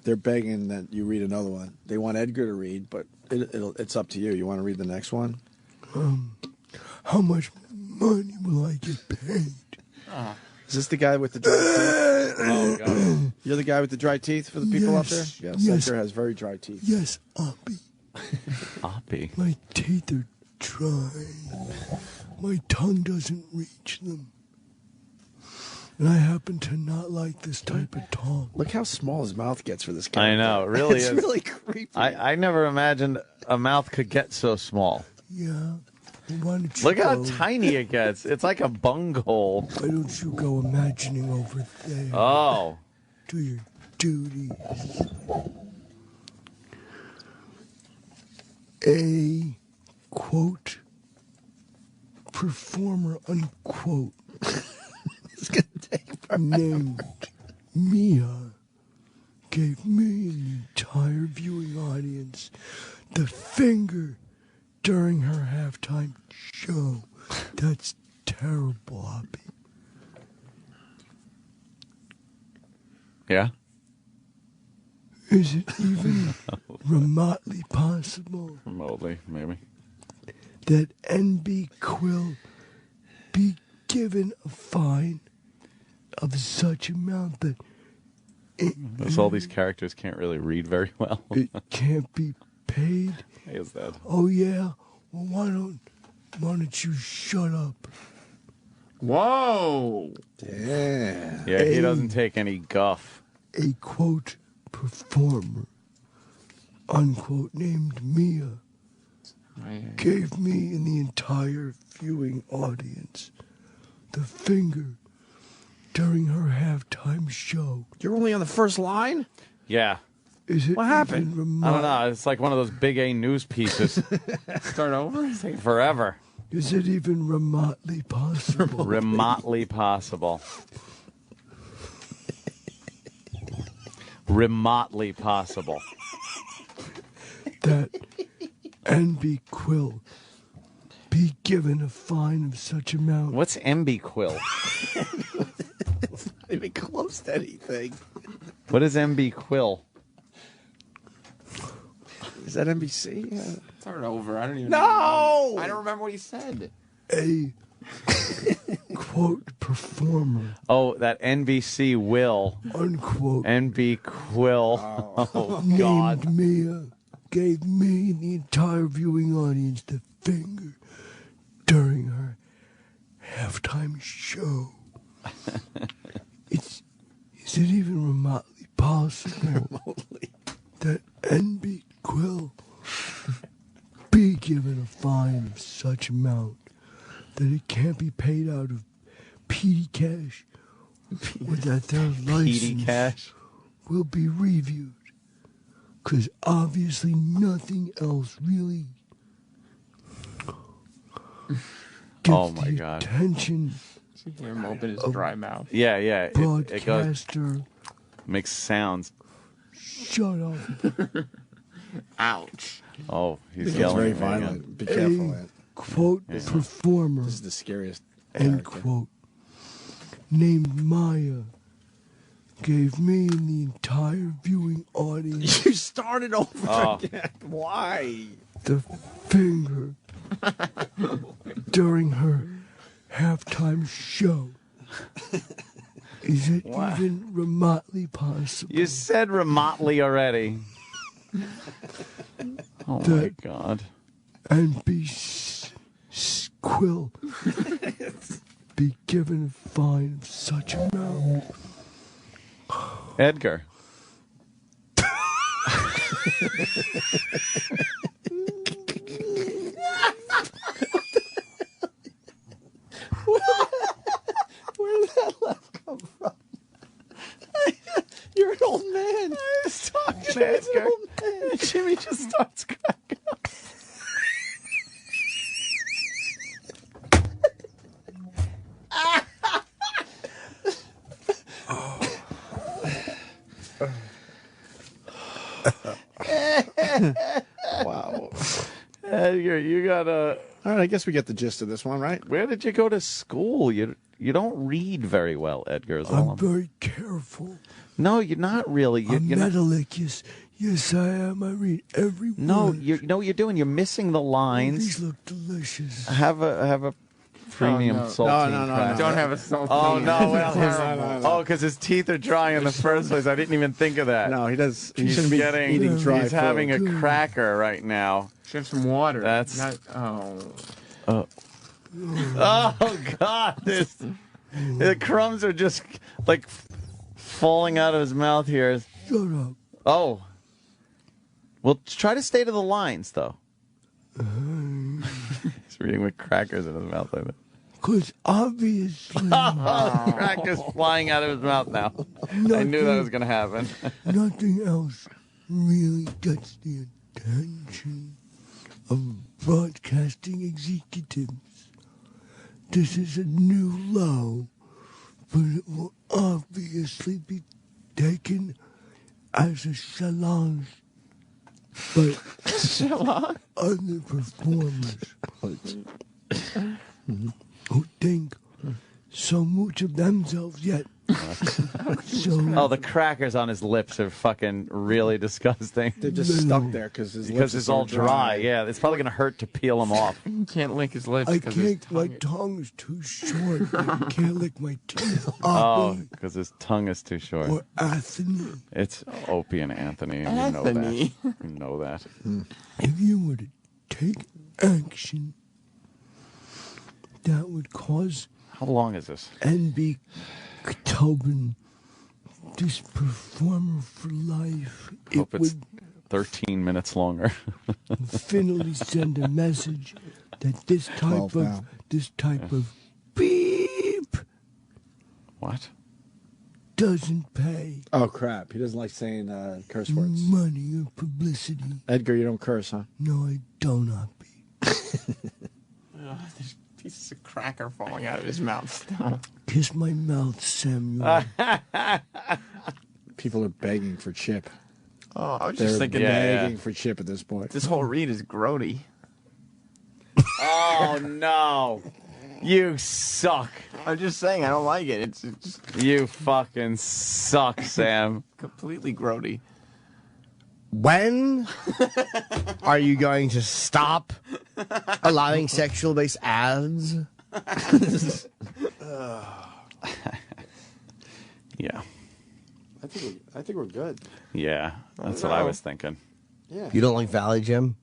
they're begging that you read another one. They want Edgar to read, but it's up to you. You want to read the next one? How much money will I get paid? Is this the guy with the dry teeth? Oh, God. You're the guy with the dry teeth for the people out there? Yes. Edgar has very dry teeth. Yes, Opie. Opie. My teeth are dry. My tongue doesn't reach them. And I happen to not like this type of talk. Look how small his mouth gets for this guy. I know, it really is. It's really creepy. I never imagined a mouth could get so small. Yeah. Why don't you Look how go, tiny it gets. It's like a bunghole. Why don't you go imagining over there? Oh. Do your duties. A, quote, performer, unquote, It's going to take forever. named Mia gave me and the entire viewing audience the finger during her halftime show. That's terrible, Opie. Yeah? Is it even remotely possible Remotely, maybe. that NB Quill be given a fine of such amount that Because all these characters can't really read very well. it can't be paid? Why is that? Oh yeah? Well, why don't you shut up? Whoa! Yeah. Yeah, he doesn't take any guff. A quote performer, unquote, named Mia gave me and the entire viewing audience the finger during her halftime show. You're only on the first line? Yeah. Is it What happened? even I don't know. It's like one of those big A news pieces. Start over? It's taking forever. Is it even remotely possible? Remotely possible. Remotely possible. that NB Quill be given a fine of such amount? What's MB Quill? It's not even close to anything. What is MB Quill? Is that NBC? Yeah. Start over. I don't even No! know. I don't remember what he said. A quote performer, Oh, that NBC Will. unquote, NB Quill. Oh, God. named Mia gave me and the entire viewing audience the finger during her halftime show. Is it even remotely possible that NB Quill be given a fine of such amount that it can't be paid out of PD cash, or that their license Cash? will will be reviewed? Because obviously nothing else really gets Oh, my the God. attention See him open his dry mouth. Yeah, yeah. It goes, broadcaster. makes sounds. Shut up. Ouch. Oh, he's It's yelling. very at me again. violent. Be careful, A Ed. quote performer, This is the scariest end character. quote, named Maya gave me and the entire viewing audience You started over Oh. again. Why? the finger during her halftime show. Is it What? even remotely possible You said remotely already. Oh, my That- God. NB Quill be given a fine of such amount? Edgar. Where did that laugh come from? You're an old man. I was talking to Edgar. And Jimmy just starts cracking up. Wow. Edgar, you gotta. All right, I guess we get the gist of this one, right? Where did you go to school? You don't read very well, Edgar. Is all I'm very careful. No, you're not really. I'm You're not. Metalicious. Yes, I am. I read every word. No, you know what you're doing. You're missing the These lines. look delicious. Have a premium no. saltine No. cracker. Don't have a saltine. Oh no! Well, No. oh, because his teeth are drying in the first place. I didn't even think of that. No, he does. He He's shouldn't be getting. eating dry He's food. having a cracker right now. Should have some water. That's- Not, Oh God! The crumbs are just like falling out of his mouth here. Shut up. Oh. Well, try to stay to the lines, though. He's reading with crackers in his mouth like that. Because obviously Crackers flying out of his mouth now. I knew that was going to happen. nothing else really gets the attention of broadcasting executives. This is a new low, but it will obviously be taken as a challenge by other performers who think so much of themselves yet. Oh, the crackers on his lips are fucking really disgusting. They're just stuck there because It's all dry. Yeah, it's probably going to hurt to peel them off. he can't lick his lips I because his can't, my tongue. tongue's too short. I can't lick my teeth. Oh, Opie because his tongue is too short. or Anthony. It's Opie and Anthony, and Anthony. you know that. You know that. If you were to take action, that would cause How long is this? NB Tobin, this performer for life, it Hope it's would 13 minutes longer. finally send a message that this type 12 now. of beep What? doesn't pay Oh crap! He doesn't like saying curse words. money or publicity. Edgar, you don't curse, huh? No, I don't, Opie. There's pieces of cracker falling out of his mouth still. Kiss my mouth, Samuel. People are begging for Chip. Oh, I was They're just thinking begging for Chip at this point. this whole read is grody. Oh, no. You suck. I'm just saying I don't like it. It's just You fucking suck, Sam. completely grody. When are you going to stop allowing sexual-based ads? Yeah. I think we're good. Yeah. That's what I was thinking. Yeah. You don't like Valley Jim?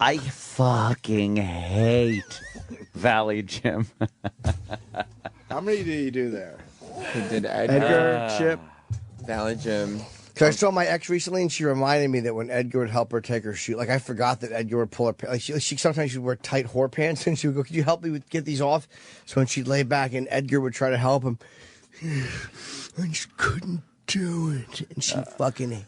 I fucking hate Valley Jim. How many did you do there? He did Edgar, Edgar, Chip. Valley Jim. Because I saw my ex recently, and she reminded me that when Edgar would help her take her shoe, like I forgot that Edgar would pull her pants. Like she sometimes she'd wear tight whore pants, and she would go, "Could you help me get these off?" So when she'd lay back, and Edgar would try to help him, and she couldn't do it, and she fucking hated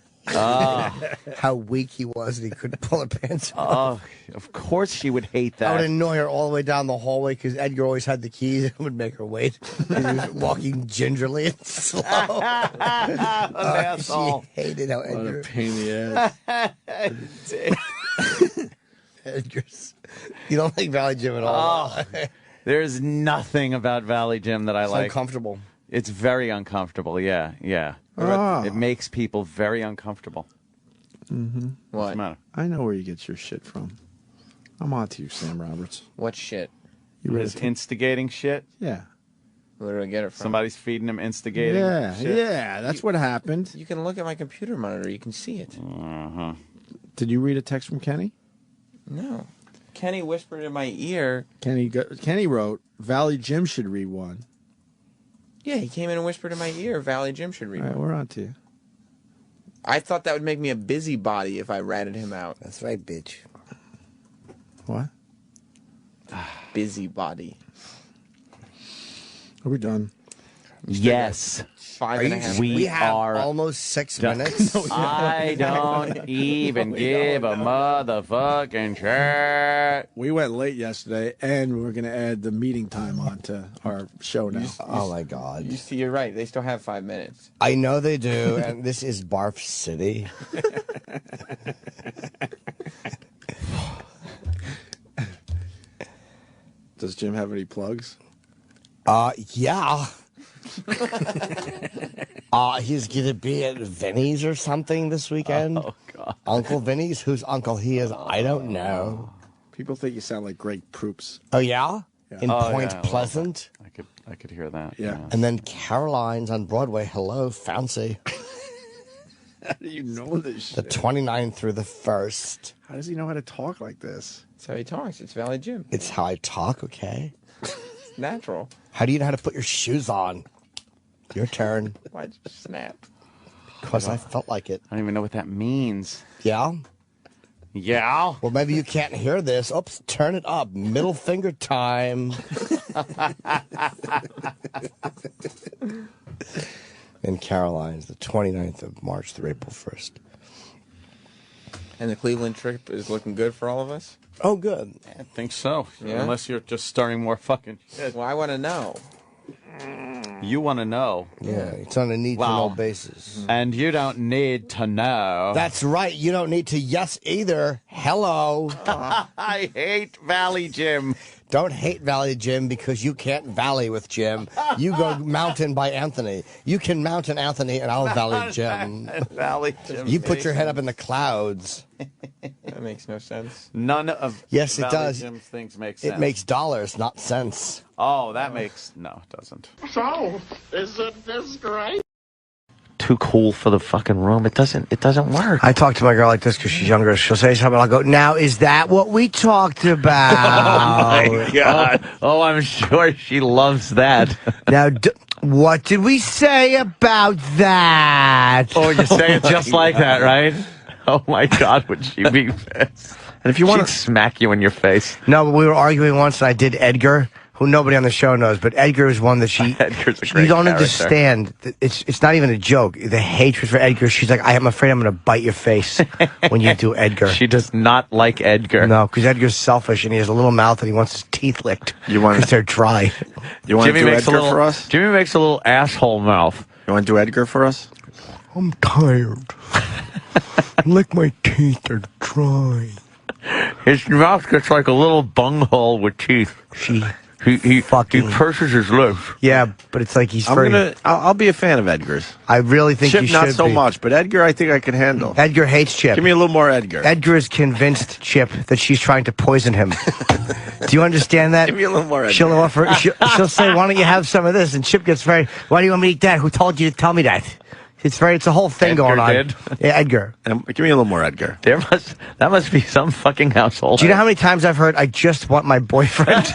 how weak he was, and he couldn't pull her pants off. Oh, of course she would hate I would that. annoy her all the way down the hallway because Edgar always had the keys and would make her wait. And he was walking gingerly and slow. asshole. She hated how What Edgar. a pain in the ass. Edgar's. You don't like Valley Jim at all. Oh, there's nothing about Valley Jim that I It's like. uncomfortable. It's very uncomfortable. Yeah, yeah. Ah. It makes people very uncomfortable. Mm-hmm. What's the What? matter? I know where you get your shit from. I'm on to you, Sam Roberts. What shit? You ready His to instigating shit. Yeah. Where do I get it from? Somebody's feeding him instigating. Yeah, shit. yeah, that's what happened. You can look at my computer monitor. You can see it. Uh-huh. Did you read a text from Kenny? No. Kenny whispered in my ear. Kenny wrote, Valley Jim should read one. Yeah, he came in and whispered in my ear, Valley Jim should read All right, one. we're on to you. I thought that would make me a busybody if I ratted him out. That's right, bitch. What? Busybody. Are we done? Yes. Five and a half. We We have are almost 6 done. minutes. I don't even give a motherfucking shit. We went late yesterday, and we're going to add the meeting time onto our show now. Oh my God. You see, you're right. They still have 5 minutes. I know they do, and this is Barf City. Does Jim have any plugs? Yeah. He's gonna be at Vinny's or something this weekend. Oh God. Uncle Vinny's? Whose uncle he is, I don't know. People think you sound like Greg Proops. Oh yeah? In Oh, Point yeah, Pleasant. I could hear that. Yeah. And then Caroline's on Broadway. Hello, fancy. How do you know this The shit? 29th through the 1st. How does he know how to talk like this? That's how he talks. It's Valley Jim. It's how I talk, okay? It's natural. How do you know how to put your shoes on? Your turn. Why'd you snap? Because I felt like it. I don't even know what that means. Yeah? Yeah. Well, maybe you can't hear this. Oops, turn it up. Middle finger time. In Caroline's, the 29th of March through April 1st. And the Cleveland trip is looking good for all of us? Oh, good. I think so. Yeah? Unless you're just starting more fucking shit. Well, I want to know. You want to know. Yeah, it's on a need-to-know Wow. basis. And you don't need to know. That's right. You don't need to yes either. Hello. I hate Valley Jim. Don't hate Valley Jim because you can't valley with Jim. You go mountain by Anthony. You can mountain Anthony and I'll valley Jim. Valley Jim. You put your head up in the clouds. That makes no sense. None of Yes, it Valley does. Jim's things make sense. It makes dollars, not cents. Oh, that makes no, it doesn't. So, isn't this great? Too cool for the fucking room. It doesn't work. I talk to my girl like this because she's younger. She'll say something. I'll go, now, is that what we talked about? God. Oh, I'm sure she loves that. Now, what did we say about that? Oh, you say it just like that, right? Oh my God, would she be pissed? And if you want She'd smack you in your face. No, but we were arguing once, and I did Edgar, who nobody on the show knows, but Edgar is one that she. Edgar's a great you don't character. understand. It's not even a joke. The hatred for Edgar. She's like, I'm afraid I'm going to bite your face when you do Edgar. She does not like Edgar. No, because Edgar's selfish and he has a little mouth and he wants his teeth licked. You want- because they're dry. You want to Jimmy do makes Edgar a little, for us? Jimmy makes a little asshole mouth. You want to do Edgar for us? I'm tired. Lick my teeth, they're dry. His mouth gets like a little bunghole with teeth. She. He Fucking- purses his lips. Yeah, but it's like he's I'm very. gonna. I'll be a fan of Edgar's. I really think Chip, you should not so be. much, but Edgar, I think I can handle. Edgar hates Chip. Give me a little more Edgar. Edgar is convinced Chip that she's trying to poison him. Do you understand that? Give me a little more Edgar. She'll offer. She'll say, "Why don't you have some of this?" And Chip gets very. Why do you want me to eat that? Who told you to tell me that? It's a whole thing Edgar going on. did? Yeah, Edgar. Give me a little more Edgar. That must be some fucking household. Do you know how many times I've heard, "I just want my boyfriend"?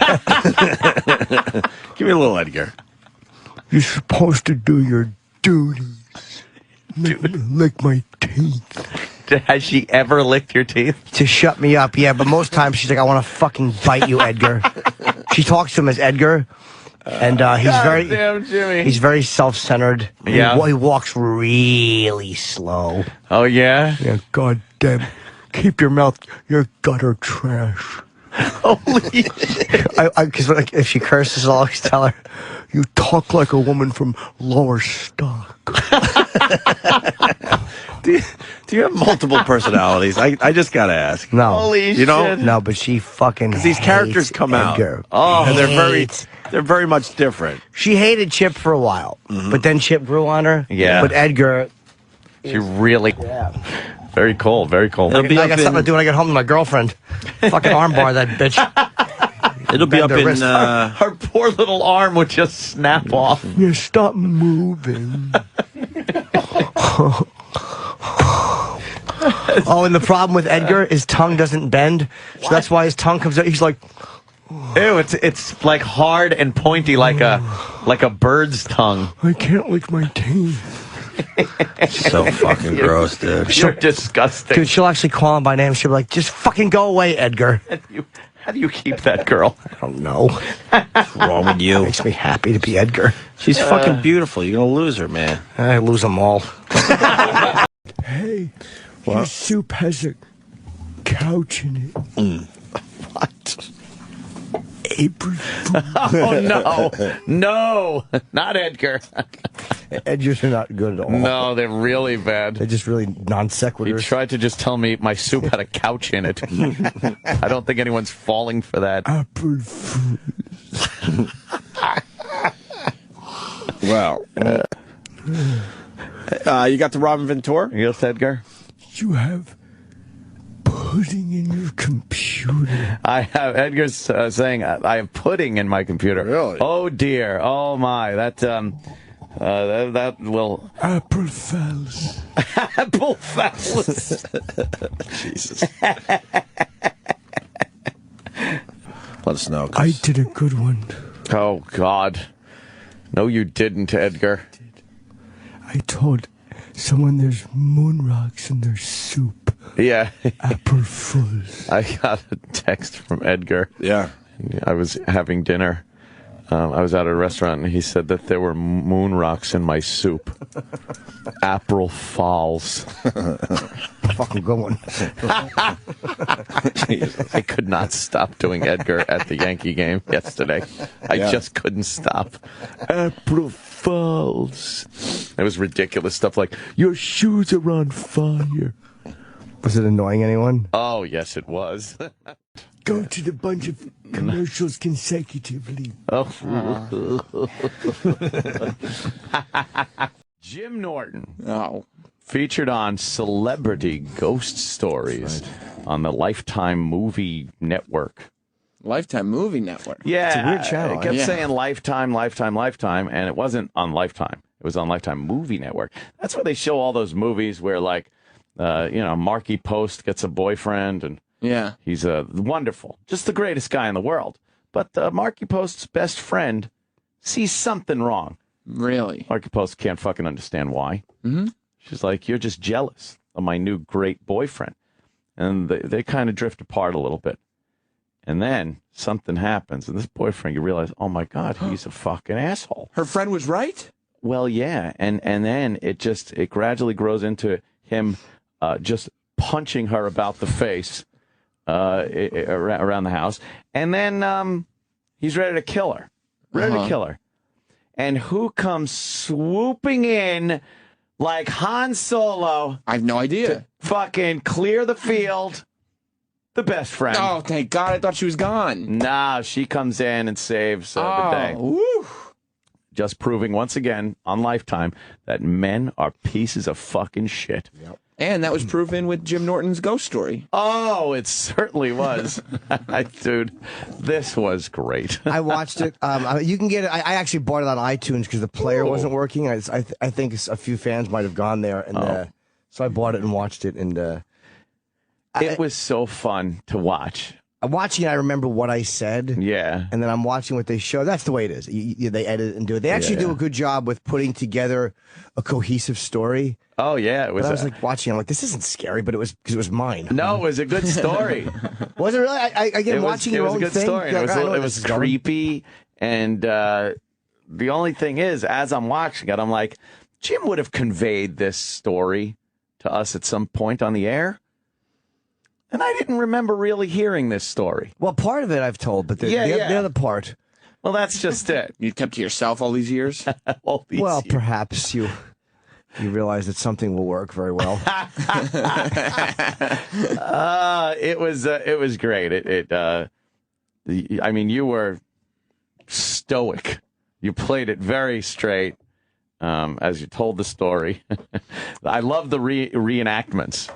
Give me a little Edgar. You're supposed to do your duties. Lick my teeth. Has she ever licked your teeth? To shut me up, yeah. But most times she's like, "I want to fucking bite you, Edgar." She talks to him as Edgar. And he's very, damn, Jimmy. he's very self-centered. Yeah. He walks really slow. Oh yeah. Yeah, goddamn. Keep your mouth, your gutter trash. Holy shit. Because like, if she curses, I'll always tell her, You talk like a woman from lower stock. Do you have multiple personalities? I just gotta ask. no. Holy You know? shit. No, but she fucking These characters hates come Edgar. out. Oh. And Hates. they're very much different. She hated Chip for a while, but then Chip grew on her. Yeah. But Edgar, She really. yeah. Very cold. Very cold. I got something to do when I get home to my girlfriend. Fucking armbar that bitch. It'll be Bend up her in. wrist. Her poor little arm would just snap off. You stop moving. Oh, and the problem with Edgar, his tongue doesn't bend, so that's why his tongue comes out. He's like, Ew, it's like hard and pointy like a bird's tongue. I can't lick my teeth. So fucking gross, dude. You're disgusting. dude, she'll actually call him by name. She'll be like, just fucking go away, Edgar. How do you keep that girl? I don't know. What's wrong with you? Makes me happy to be Edgar. She's fucking beautiful. You're gonna lose her, man. I lose them all. Hey, your soup has a couch in it. What? April. Oh no, no, not Edgar. Edgars are not good at all. No, they're really bad. They're just really non He sequiturs. tried to just tell me my soup had a couch in it. I don't think anyone's falling for that. April Fools. Well, you got the Robin Ventura? Yes, Edgar? You have pudding in your computer. I have Edgar's saying I have pudding in my computer. Really? Oh dear. Oh my. That will APREL FAAAALLS. Apple fouls. Jesus. Let us know. I did a good one. Oh God. No, you didn't, Edgar. I told someone there's moon rocks in their soup. Yeah. April Fools. I got a text from Edgar. Yeah. I was having dinner. I was at a restaurant, and he said that there were moon rocks in my soup. APREL FAAALLS. Fucking good one. I could not stop doing Edgar at the Yankee game yesterday. I just couldn't stop. APREL FAAALLS. It was ridiculous stuff like, your shoes are on fire. Was it annoying anyone? Oh, yes, it was. Go to the bunch of commercials consecutively. Oh. Jim Norton. Oh. Featured on Celebrity Ghost Stories on the Lifetime Movie Network. Lifetime Movie Network. Yeah. It's a weird channel. It kept saying Lifetime, Lifetime, Lifetime, and it wasn't on Lifetime. It was on Lifetime Movie Network. That's where they show all those movies where, like, Marky Post gets a boyfriend, and he's wonderful, just the greatest guy in the world. But Marky Post's best friend sees something wrong. Really? Marky Post can't fucking understand why. Mm-hmm. She's like, you're just jealous of my new great boyfriend. And they kind of drift apart a little bit. And then something happens, and this boyfriend, you realize, oh my God, he's a fucking asshole. Her friend was right? Well, yeah. And then it gradually grows into him just punching her about the face around the house. And then he's ready to kill her. To kill her. And who comes swooping in like Han Solo? I have no idea. To fucking clear the field. The best friend. Oh, thank God. I thought she was gone. Nah, she comes in and saves the day. Woo. Just proving once again on Lifetime that men are pieces of fucking shit. Yep. And that was proven with Jim Norton's ghost story. Oh, it certainly was. Dude, this was great. I watched it. You can get it. I actually bought it on iTunes because the player wasn't working. I think a few fans might have gone there, and so I bought it and watched it. And it was so fun to watch. I'm watching. I remember what I said. Yeah. And then I'm watching what they show. That's the way it is. They edit and do it. They actually do a good job with putting together a cohesive story. Oh yeah, it was. But I was like watching. I'm like, this isn't scary, but it was because it was mine. No, it was a good story. Was it really? Again, watching your own thing. It was a good story. It was creepy, and the only thing is, as I'm watching it, I'm like, Jim would have conveyed this story to us at some point on the air. And I didn't remember really hearing this story. Well, part of it I've told, but the other part. Well, that's just it. You kept to yourself all these years? Well, perhaps you realize that something will work very well. It was great. I mean, you were stoic. You played it very straight. As you told the story. I love the reenactments.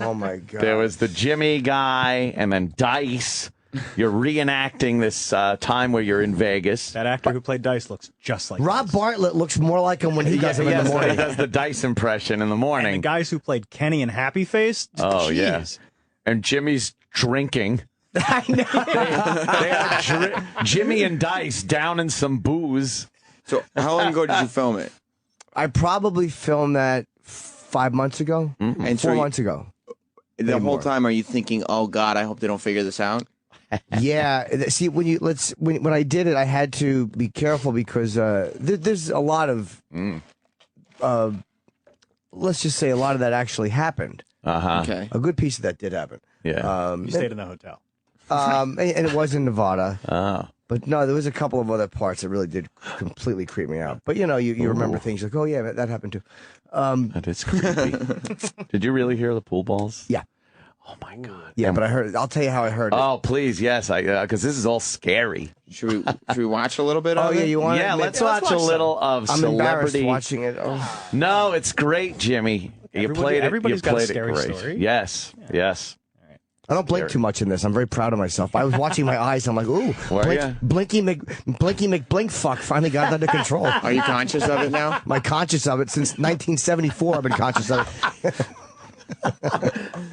Oh, my God. There was the Jimmy guy and then Dice. You're reenacting this time where you're in Vegas. That actor who played Dice looks just like Rob Dice. Bartlett looks more like him when he does him in the morning. He does the Dice impression in the morning. And the guys who played Kenny and Happy Face. Oh, geez. yeah. And Jimmy's drinking. I know. They are Jimmy and Dice down in some booze. So how long ago did you film it? I probably filmed that 5 months ago, And 4 months ago. The whole time, are you thinking, "Oh God, I hope they don't figure this out"? Yeah. See, when I did it, I had to be careful because there's a lot of, let's just say, a lot of that actually happened. Okay. A good piece of that did happen. Yeah. You stayed in the hotel. And it was in Nevada. Oh. But no, there was a couple of other parts that really did completely creep me out. But you remember things like, oh yeah, that happened too. That is creepy. Did you really hear the pool balls? Yeah. Oh my God. Yeah, but I heard. I'll tell you how I heard it. Oh, please, yes, because this is all scary. Should we watch a little bit Oh of yeah, it? you want? Yeah, let's watch a little of I'm embarrassed celebrity. watching it. Oh. No, it's great, Jimmy. Everybody's got a scary great. story. Yes, yes. I don't blink too much in this. I'm very proud of myself. I was watching my eyes. I'm like, ooh, Blinky McBlink fuck finally got that under control. Are you conscious of it now? I'm conscious of it since 1974. I've been conscious of it.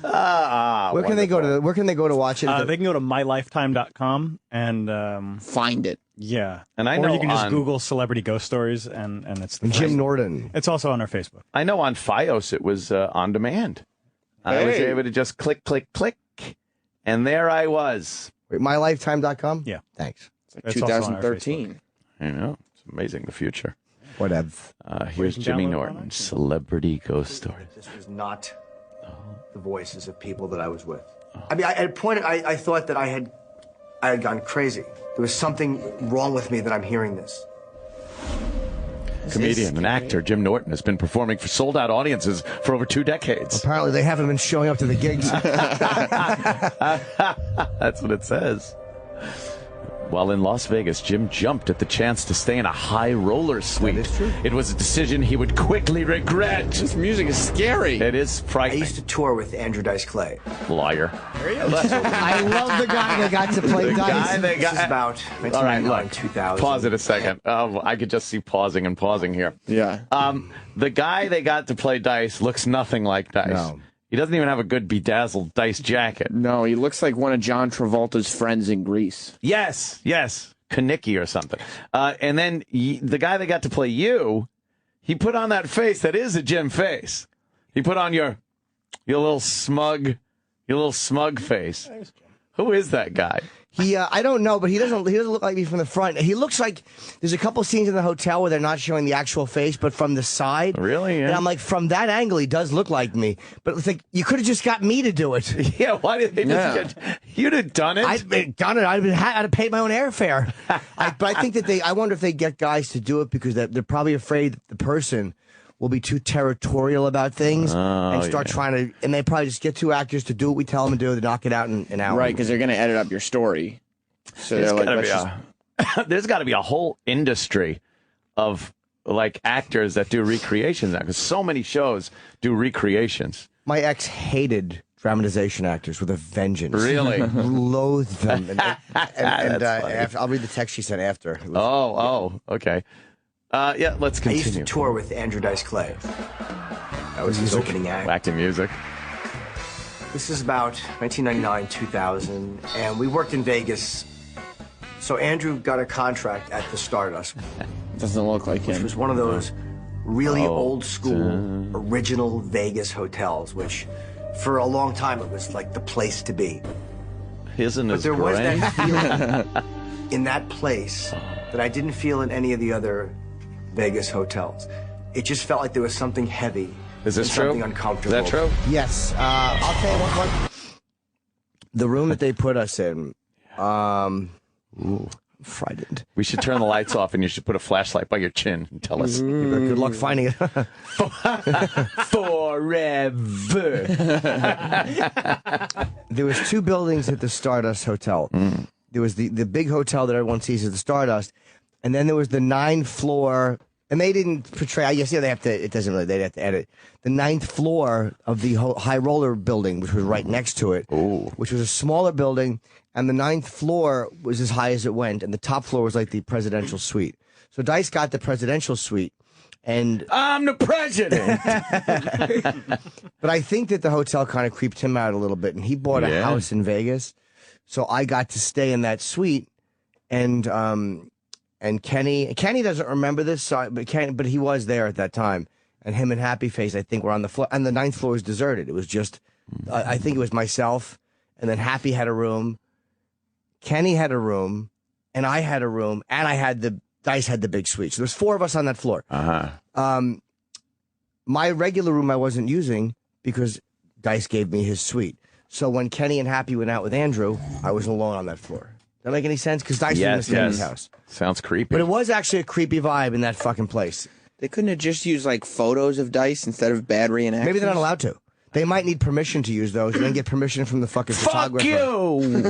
Where can they go to? Where can they go to watch it? They can go to mylifetime.com and find it. Yeah, and I or know you can just on- Google celebrity ghost stories, and it's the Jim Norton. It's also on our Facebook. I know on FiOS it was on demand. I was able to just click, and there I was. Wait, mylifetime.com? Yeah. Thanks. It's like 2013. I know. It's amazing, the future. Whatever. Here's Jimmy Norton, celebrity ghost stories. This was not the voices of people that I was with. I mean, at a point, I thought that I had gone crazy. There was something wrong with me that I'm hearing this. Comedian and actor Jim Norton has been performing for sold-out audiences for over 2 decades. Apparently, they haven't been showing up to the gigs. That's what it says. While in Las Vegas, Jim jumped at the chance to stay in a high roller suite. That is true. It was a decision he would quickly regret. This music is scary. It is I frightening. used to tour with Andrew Dice Clay. Liar. I love the guy that got to play dice. This is about All right, 1999, look. 2000. Pause it a second. I could just see pausing and pausing here. Yeah. The guy they got to play dice looks nothing like dice. No. He doesn't even have a good bedazzled dice jacket. No, he looks like one of John Travolta's friends in Greece. Yes. Kanicki or something. And then the guy that got to play you, he put on that face that is a Jim face. He put on your little smug face. Who is that guy? I don't know, but he doesn't look like me from the front. He looks like there's a couple scenes in the hotel where they're not showing the actual face, but from the side. Really? Yeah. And I'm like, from that angle, he does look like me. But it's like, you could have just got me to do it. Yeah, why did they just get... You'd have done it? I'd done it. I'd have paid my own airfare. But I think that I wonder if they get guys to do it because they're probably afraid that the person will be too territorial about things and start trying to, and they probably just get two actors to do what we tell them to do, to knock it out in an hour. Right, because they're going to edit up your story. So they're like, there's got to be a whole industry of like actors that do recreations now, because so many shows do recreations. My ex hated dramatization actors with a vengeance. Really? Loathed them. And I'll read the text she sent after. Okay. Yeah, let's continue. I used to tour with Andrew Dice Clay. That was his opening act. Acting music. This is about 1999, 2000, and we worked in Vegas. So Andrew got a contract at the Stardust. Doesn't look like him. Which was one of those really old school, original Vegas hotels, which for a long time it was like the place to be. Isn't But there was that feeling in that place that I didn't feel in any of the other Vegas hotels. It just felt like there was something heavy. Is this true? Something true? uncomfortable. Is that true? Yes. I'll tell you what. The room that they put us in, frightened. We should turn the lights off, and you should put a flashlight by your chin and tell us. Good luck finding it. Forever. There was two buildings at the Stardust Hotel. There was the big hotel that everyone sees at the Stardust, and then there was the 9th floor. And they didn't portray. I guess they have to. It doesn't really. They'd have to edit the 9th floor of the high roller building, which was right next to it, which was a smaller building. And the 9th floor was as high as it went, and the top floor was like the presidential suite. So Dice got the presidential suite, and I'm the president. But I think that the hotel kind of creeped him out a little bit, and he bought a house in Vegas, so I got to stay in that suite, and Kenny doesn't remember this, but he was there at that time, and him and Happy Face I think were on the floor, and the 9th floor was deserted. It was just, I think it was myself, and then Happy had a room. Kenny had a room, and I had a room, and Dice had the big suite. So there's 4 of us on that floor. My regular room I wasn't using because Dice gave me his suite. So when Kenny and Happy went out with Andrew, I was alone on that floor. Does that make any sense? Because Dice was in the Kenny's house. Sounds creepy. But it was actually a creepy vibe in that fucking place. They couldn't have just used like photos of Dice instead of bad reenactments? Maybe they're not allowed to. They might need permission to use those, and then get permission from the fucking Fuck photographer. you!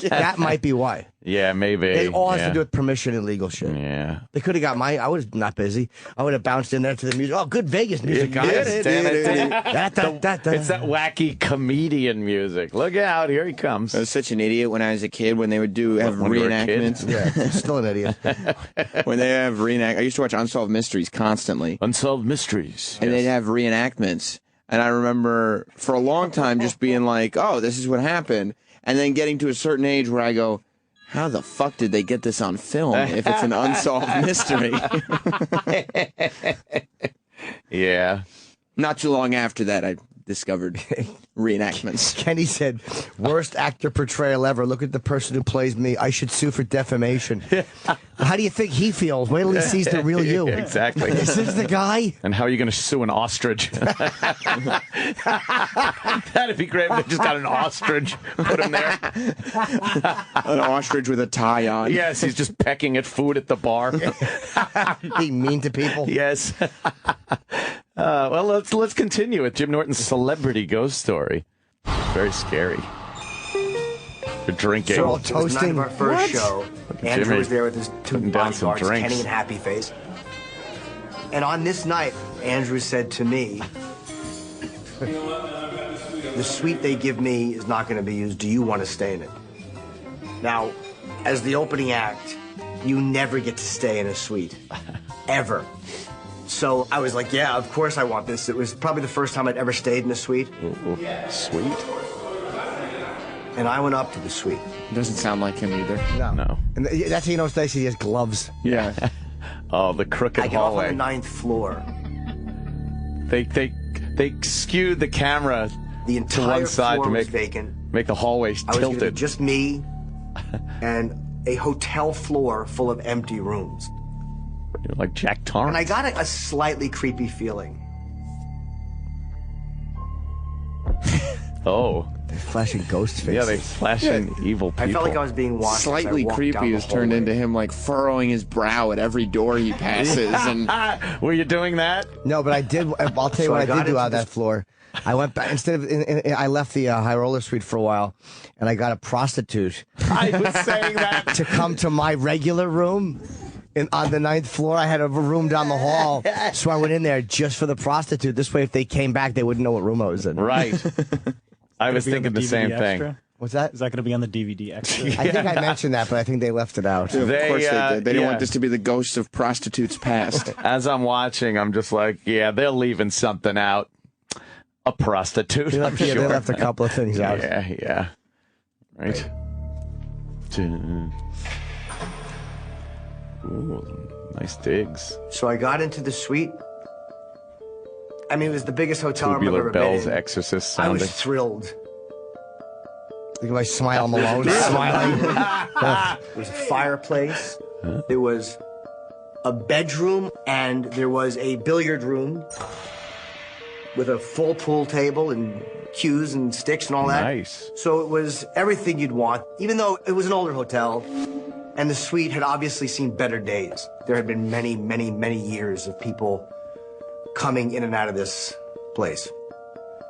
That might be why. Yeah, maybe. It all has yeah. to do with permission and legal shit. Yeah. They could have got my. I was not busy. I would have bounced in there to the music. Oh, good Vegas music, guys. Yes, damn it. Da-da-da-da. It's that wacky comedian music. Look out, here he comes. I was such an idiot when I was a kid when they would have When you were a kid? reenactments. Yeah, still an idiot. When they have I used to watch Unsolved Mysteries constantly. Unsolved Mysteries. And yes. they'd have reenactments. And I remember for a long time just being like, oh, this is what happened. And then getting to a certain age where I go, how the fuck did they get this on film if it's an unsolved mystery? Yeah. Not too long after that, I discovered reenactments. Kenny said, worst actor portrayal ever. Look at the person who plays me. I should sue for defamation. How do you think he feels? Wait till he sees the real you. Exactly. Is this the guy? And how are you going to sue an ostrich? That'd be great if they just got an ostrich, put him there. An ostrich with a tie on. Yes, he's just pecking at food at the bar. Being mean to people. Yes. Well, let's continue with Jim Norton's celebrity ghost story. Very scary. They're drinking. So all It was the night toasting. of our first show. Andrew Jimmy was there with his two putting down some bodyguards, drinks. Kenny and Happy Face. And on this night, Andrew said to me, the suite they give me is not going to be used. Do you want to stay in it? Now, as the opening act, you never get to stay in a suite. Ever. So I was like, yeah, of course I want this. It was probably the first time I'd ever stayed in a suite. Sweet. And I went up to the suite. Doesn't sound like him either. No. And that's how you know Stacey has gloves. Yeah. Oh, the crooked I get off on hallway. the 9th floor. They skewed the camera The to entire one side floor to was make vacant. the hallways I was gonna be tilted. just me and a hotel floor full of empty rooms. You're like Jack Torrance. And I got a slightly creepy feeling. Oh. They're flashing ghost faces. Yeah, they flashing evil people. I felt like I was being watched. as I Slightly walked creepy down the has turned hallway. into him like furrowing his brow at every door he passes. And Were you doing that? No, but I did. I'll tell you So what I I got did do into out of that this- floor. I went back instead of. I left the high roller suite for a while, and I got a prostitute I was saying that. to come to my regular room. On the 9th floor, I had a room down the hall, so I went in there just for the prostitute. This way, if they came back, they wouldn't know what room I was in. Right. I was Be on thinking the same DVD thing. extra? What's that? Is that going to be on the DVD extra? I think I mentioned that, but I think they left it out. of course they did. They didn't yeah. want this to be the ghosts of prostitutes past. As I'm watching, I'm just like, yeah, they're leaving something out. A prostitute. They left, I'm yeah, sure. they left a couple of things out. Yeah. Right. Ooh, nice digs. So I got into the suite. I mean, it was the biggest hotel room I've Tubular ever been bells, in. exorcist I sounding. was thrilled. Look at my smile Malone smiling. There was a fireplace. There was a bedroom, and there was a billiard room with a full pool table and cues and sticks and all that. Nice. So it was everything you'd want, even though it was an older hotel, and the suite had obviously seen better days. There had been many, many, many years of people coming in and out of this place.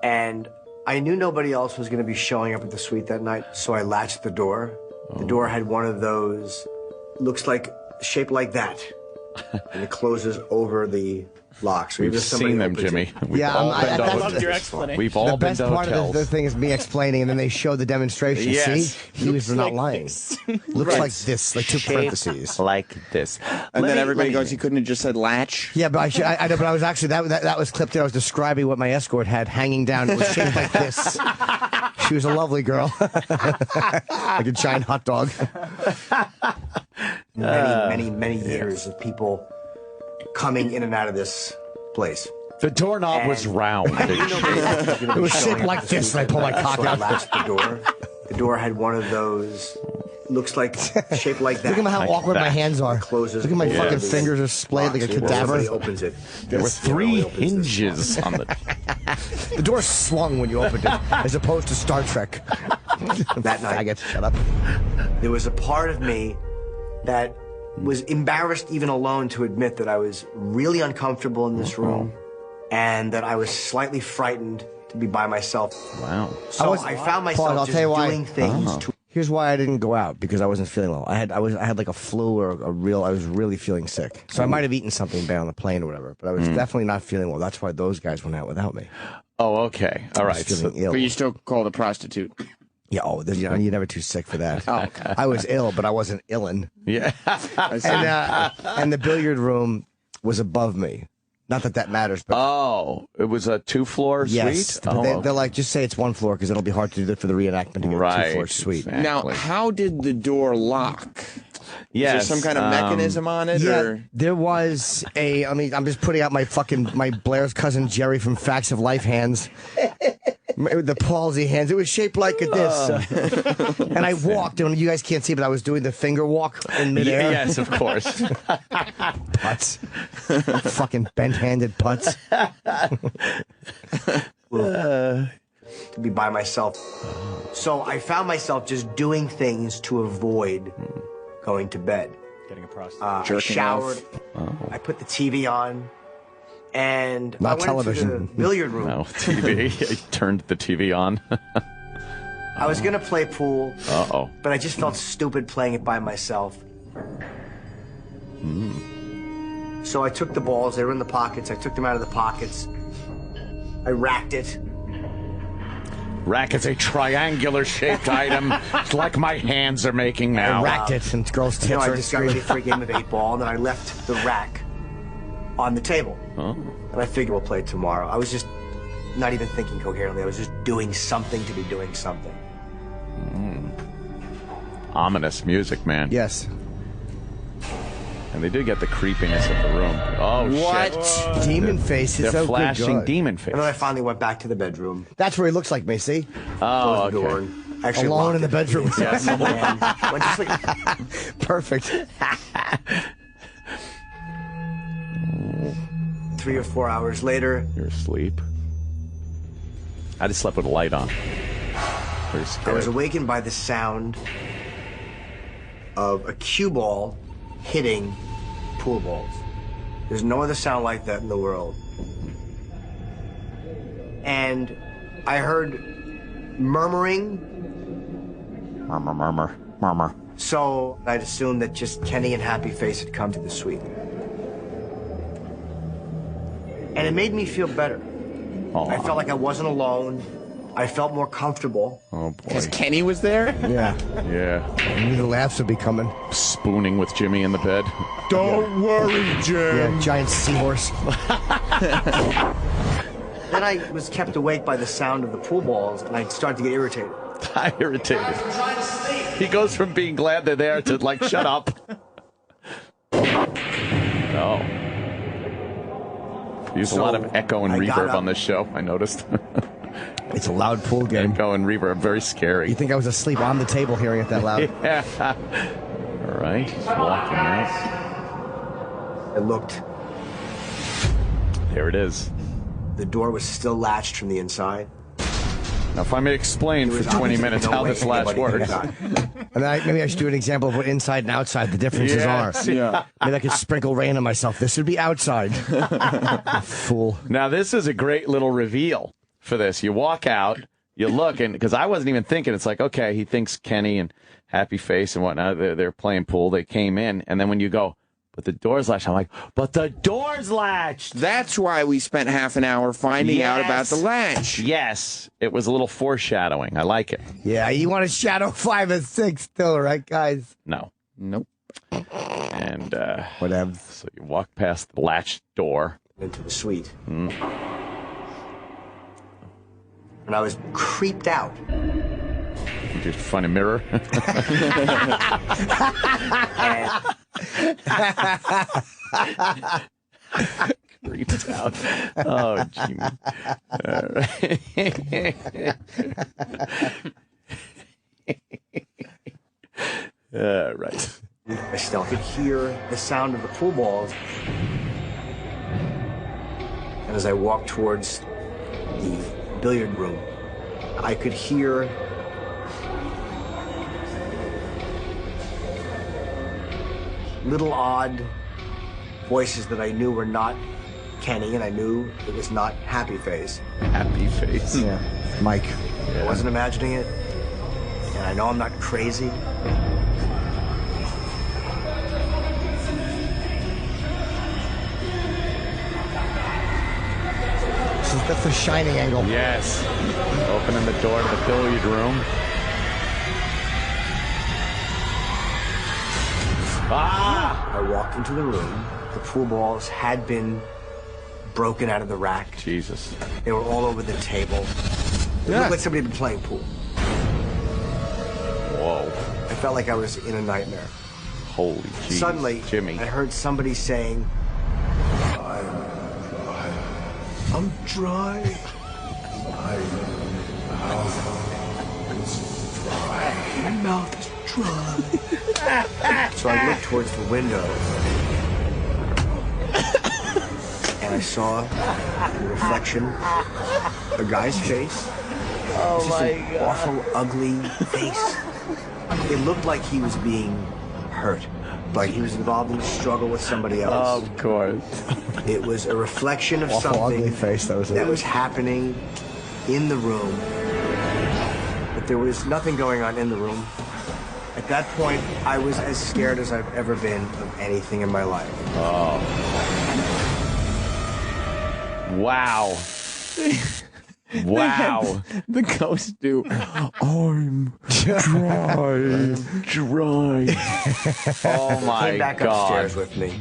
And I knew nobody else was going to be showing up at the suite that night, so I latched the door. The door had one of those, looks like, shaped like that. And it closes over the lock. So We've either somebody seen them, opens Jimmy. it- We've Yeah, all I been to loved hotels. your explanation. We've all The been best to part hotels. of the thing is me explaining, and then they show the demonstration. Yes. See, he was not lying. Looks like this, like two parentheses. Like this. And then everybody goes, he couldn't have just said latch. Yeah, but I know, but I was actually that was clipped in. I was describing what my escort had hanging down. It was shaped like this. She was a lovely girl, like a giant hot dog. many, many years of people coming in and out of this place. The doorknob was round. It was shaped like this, and I pulled my cock So I out. latched the door. The door had one of those, looks like, shaped like that. Look at how Like awkward my that. hands are. Closes Look at my over fucking the fingers are splayed like a box. When cadaver. somebody opens it. There were 3 hinges on the. The door swung when you opened it, as opposed to Star Trek. That night. Faggot, shut up. There was a part of me that was embarrassed even alone to admit that I was really uncomfortable in this room and that I was slightly frightened to to be by myself. Wow. So I found myself I'll just tell you why. doing things to... Here's why I didn't go out, because I wasn't feeling well. I had like a flu or I was really feeling sick. So I might have eaten something bad on the plane or whatever, but I was definitely not feeling well. That's why those guys went out without me. Oh, okay. All right. Feeling ill. But you still call the prostitute. Yeah, you're never too sick for that. Okay. I was ill, but I wasn't illin'. Yeah. And the billiard room was above me. Not that that matters, but it was a 2-floor yes, suite? They're like, just say it's 1 floor because it'll be hard to do that for the reenactment to get a 2-floor suite. Exactly. Now, how did the door lock? Yes. Is there some kind of mechanism on it? Yeah, or? there was I mean, I'm just putting out my Blair's cousin Jerry from Facts of Life hands. The palsy hands. It was shaped like this. And I walked, and you guys can't see, but I was doing the finger walk in midair. Yes, of course. Putts. Fucking bent-handed putts. to be by myself. So I found myself just doing things to avoid going to bed. Getting a prostitute. I showered. I put the TV on. And Not I went television. to the billiard room. No, TV. He turned the TV on. I was going to play pool. Uh-oh. But I just felt stupid playing it by myself. So I took the balls. They were in the pockets. I took them out of the pockets. I racked it. Rack is a triangular-shaped item. It's like my hands are making now. I racked it, and girls' tits I are discovered it for a game of 8-ball, and then I left the rack on the table. And I figured we'll play it tomorrow. I was just not even thinking coherently. I was just doing something to be doing something. Ominous music, man. Yes. And they did get the creepiness of the room. Oh, What? shit. Demon face. They're So flashing good. demon face. And then I finally went back to the bedroom, That's where he looks like me, see? Oh, closed the door, okay. and actually Alone locked in the it. bedroom. Yes. And went to sleep. Perfect. 3 or 4 hours later, You're asleep. I just slept with a light on. Pretty I scary. was awakened by the sound of a cue ball hitting pool balls. There's no other sound like that in the world. And I heard murmuring. Murmur, murmur, murmur. So I'd assumed that just Kenny and Happy Face had come to the suite. And it made me feel better. Oh, I felt like I wasn't alone. I felt more comfortable. oh boy. Because Kenny was there? Yeah. Yeah. I knew the laughs would be coming. Spooning with Jimmy in the bed. Don't worry, Jim. Yeah, giant seahorse. Then I was kept awake by the sound of the pool balls, and I started to get irritated. Irritated. He goes from being glad they're there to like, shut up. Oh. Use a lot of echo and I got reverb up. on this show, I noticed. It's a loud pool game. Echo and reverb, very scary. You think I was asleep on the table hearing it that loud? Yeah. All right, he's walking out. I looked. There it is. The door was still latched from the inside. Now, if I may explain for There was 20 obviously minutes no how way this latch anybody could works. have got. And maybe I should do an example of what inside and outside the differences Yes. are. Yeah. Maybe I could sprinkle rain on myself. This would be outside. Fool. Now, this is a great little reveal for this. You walk out, you look, and because I wasn't even thinking, it's like, okay, he thinks Kenny and Happy Face and whatnot, they're playing pool. They came in, and then when you go, but the door's latched, I'm like, but the door's latched. That's why we spent half an hour finding out about the latch. Yes, it was a little foreshadowing. I like it. Yeah, you want to shadow 5 and 6 still, right, guys? No. Nope. And Whatever. so you walk past the latched door. Into the suite. And I was creeped out. You just find a mirror. Creeped out. Oh, Jimmy. All right. All right. I still could hear the sound of the pool balls. And as I walked towards the billiard room, I could hear little odd voices that I knew were not Kenny, and I knew it was not Happy Face. Happy Face. Yeah. Mike. I wasn't imagining it, and I know I'm not crazy. That's the Shining angle. Yes. Opening the door to the billiard room. I walked into the room. The pool balls had been broken out of the rack. Jesus. They were all over the table. It looked like somebody had been playing pool. Whoa. I felt like I was in a nightmare. Holy Jesus. Suddenly, Jimmy. I heard somebody saying, I'm dry. My mouth is dry. So I looked towards the window, and I saw the reflection, a guy's face. Oh my An awful, ugly face. It looked like he was being hurt, like he was involved in a struggle with somebody else. Of course. It was a reflection of Awful, something ugly face. That was happening in the room, but there was nothing going on in the room. At that point, I was as scared as I've ever been of anything in my life. Oh. Wow. Wow. The ghost do. I'm dry. Dry. Oh my Came back God. upstairs with me.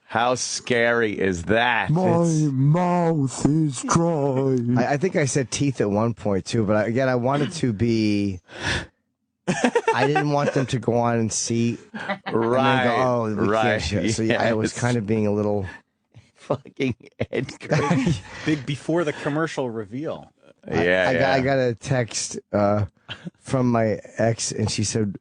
How scary is that? My mouth is dry. I think I said teeth at one point too, but again, I wanted to be. I didn't want them to go on and see. Right. And then go, oh, we right. can't show. So yeah, I was Yes. kind of being a little. Fucking Edgar. Big before the commercial reveal. I got a text from my ex, and she said,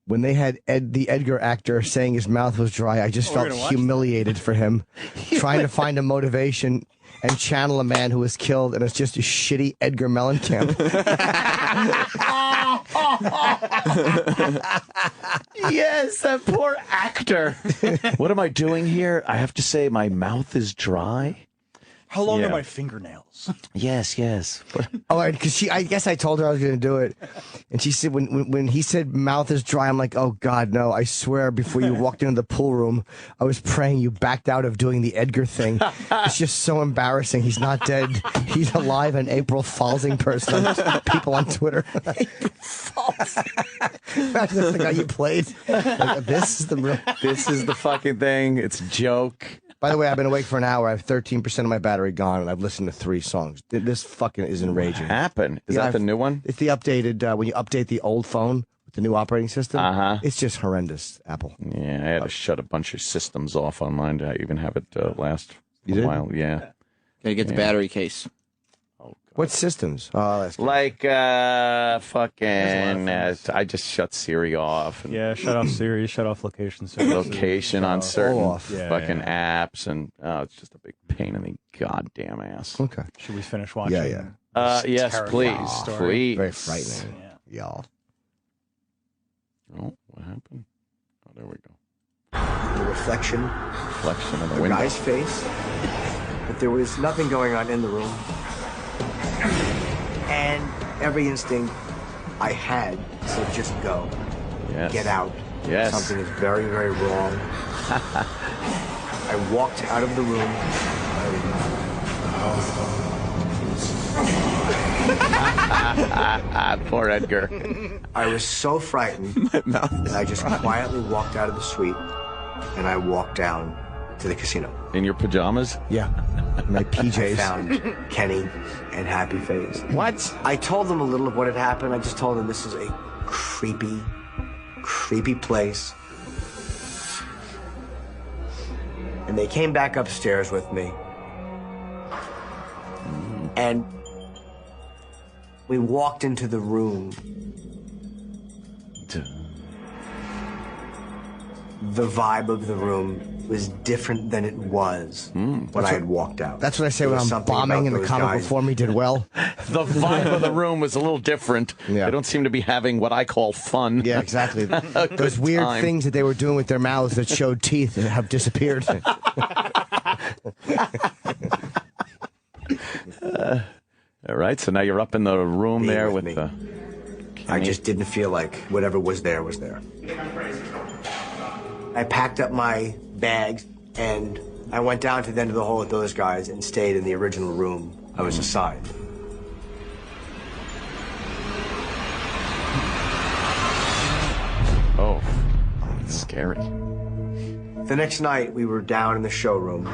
when they had the Edgar actor saying his mouth was dry, I just felt humiliated for him, trying to find a motivation and channel a man who was killed, and it's just a shitty Edgar Mellencamp. Yes, that poor actor. What am I doing here? I have to say my mouth is dry. How long Yeah. are my fingernails? Yes, yes. Oh, because I guess I told her I was going to do it, and she said when he said mouth is dry, I'm like, oh God, no! I swear, before you walked into the pool room, I was praying you backed out of doing the Edgar thing. It's just so embarrassing. He's not dead. He's alive, an April Foolsing person. People on Twitter. April Foolsing. Imagine that's the guy you played. Like, this is the fucking thing. It's a joke. By the way, I've been awake for an hour. I have 13% of my battery gone, and I've listened to 3 songs. This fucking is enraging. What happened? Is that the new one? It's the updated, when you update the old phone with the new operating system. Uh-huh. It's just horrendous, Apple. Yeah, I had to shut a bunch of systems off on mine to even have it last You a did? while. Yeah. Gotta get the battery case. What systems? Oh, that's good. Like, fucking, I just shut Siri off. And Yeah, shut off Siri, shut off location services. location on certain off. fucking apps, and it's just a big pain in the goddamn ass. Okay. Should we finish watching? Yeah, yeah. this Yes, terrifying please, story? please. Very frightening. Y'all. Oh, what happened? Oh, there we go. The reflection, Reflection of the the window. guy's face, but there was nothing going on in the room. And every instinct I had said, just go. Yes. Get out. Yes. Something is very, very wrong. I walked out of the room. Poor Edgar. I was so frightened that I just quietly walked out of the suite, and I walked down to the casino. In your pajamas? Yeah. My I PJs. found Kenny and Happy Face. What? I told them a little of what had happened. I just told them this is a creepy, creepy place. And they came back upstairs with me. And we walked into the room. The vibe of the room was different than it was when I had walked out. That's what I say There when was I'm something bombing about and the those comic guys. before me did well. The vibe of the room was a little different. Yeah. They don't seem to be having what I call fun. Yeah, exactly. A Those good weird time. things that they were doing with their mouths that showed teeth have disappeared. All right, so now you're up in the room there with me. the... I just didn't feel like whatever was there was there. I packed up my bags and I went down to the end of the hall with those guys and stayed in the original room I was assigned. Oh, it's scary. The next night, we were down in the showroom.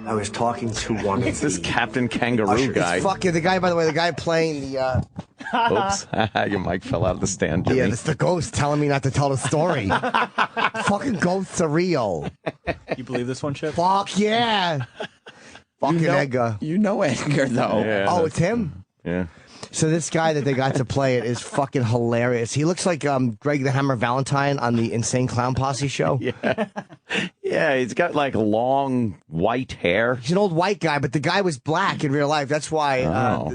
I was talking to one of It's this Captain Kangaroo ushers. guy. It's fucking the guy, by the way, the guy playing the, Oops, your mic fell out of the stand, Jimmy. yeah, it's the ghost telling me not to tell the story. Fucking ghosts are real. You believe this one, Chip? Fuck yeah. Fucking Edgar. You know Edgar, though. Yeah, Oh, it's him? yeah. So this guy that they got to play it is fucking hilarious. He looks like Greg the Hammer Valentine on the Insane Clown Posse show. Yeah. Yeah, he's got like long white hair. He's an old white guy, but the guy was black in real life. That's why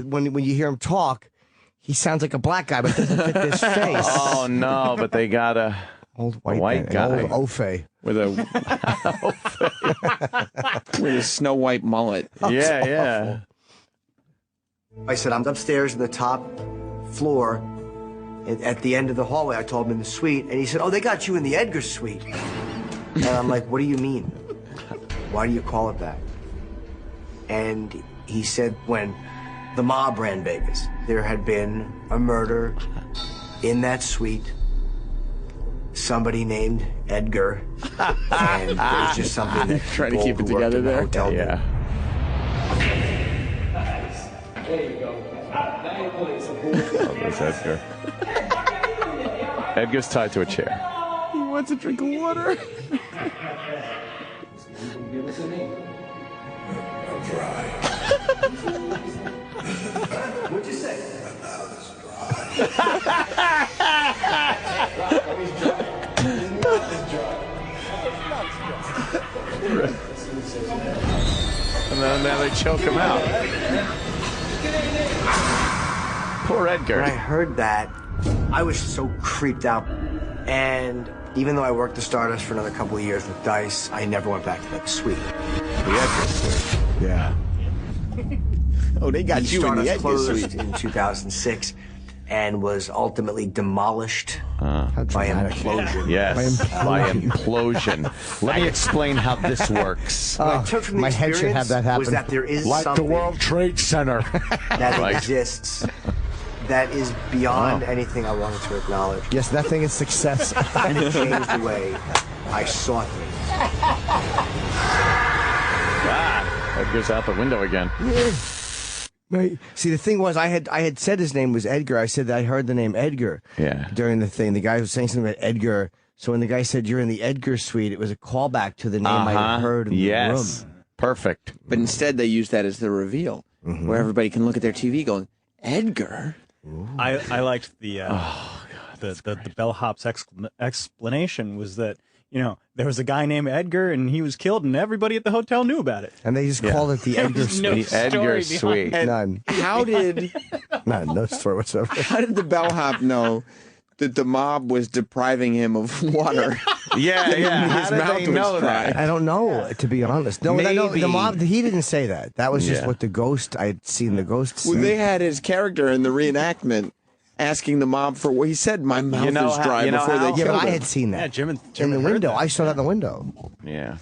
when you hear him talk, he sounds like a black guy, but doesn't fit this face. Oh, no, but they got a Old white man, guy. Old Opie. With a with a Snow White mullet. Yeah, yeah. I said, I'm upstairs in the top floor at the end of the hallway. I told him in the suite. And he said, oh, they got you in the Edgar suite. And I'm like, what do you mean? Why do you call it that? And he said, when the mob ran Vegas, there had been a murder in that suite. Somebody named Edgar. And it was just something that Trying to people keep it who worked together in the there? hotel did. Yeah. Oh, there's Edgar. Edgar's tied to a chair. He wants a drink of water. What'd you say? And then now they choke him out. Poor Edgar. When I heard that, I was so creeped out. And even though I worked the Stardust for another couple of years with Dice, I never went back to that suite. The Edgar suite. Yeah. Oh, they got you in the Stardust Edgar closed suite. in 2006 and was ultimately demolished by implosion. Yes, by implosion. Let me explain how this works. What I took from the my head should have that happen. was that there is Like the something World Trade Center. that Right. exists that is beyond anything I wanted to acknowledge. Yes, that thing is success. And it changed the way I saw things. Ah, Edgar's out the window again. Right. See, the thing was, I had said his name was Edgar. I said that I heard the name Edgar. Yeah. During the thing, the guy was saying something about Edgar. So when the guy said you're in the Edgar suite, it was a callback to the name I had heard in the Yes. room. Perfect. But instead, they use that as the reveal, where everybody can look at their TV going, Edgar? I liked the bellhop's explanation was that, you know, there was a guy named Edgar and he was killed and everybody at the hotel knew about it. And they just called it the Edgar was no suite. The Edgar story behind suite. None. How did No story whatsoever. how did the bellhop know that the mob was depriving him of water? Yeah, yeah. His How did mouth they was know dry. that? I don't know, to be honest. No, I know Maybe. the mob. He didn't say that. That was just Yeah. what the ghost. I had seen the ghost. Well, say. they had his character in the reenactment asking the mob for what he said. My mouth You know is how- dry you know before how- they Yeah, killed but I him. had seen Yeah, that Jim in heard the window. that. I saw that in the window. Yeah.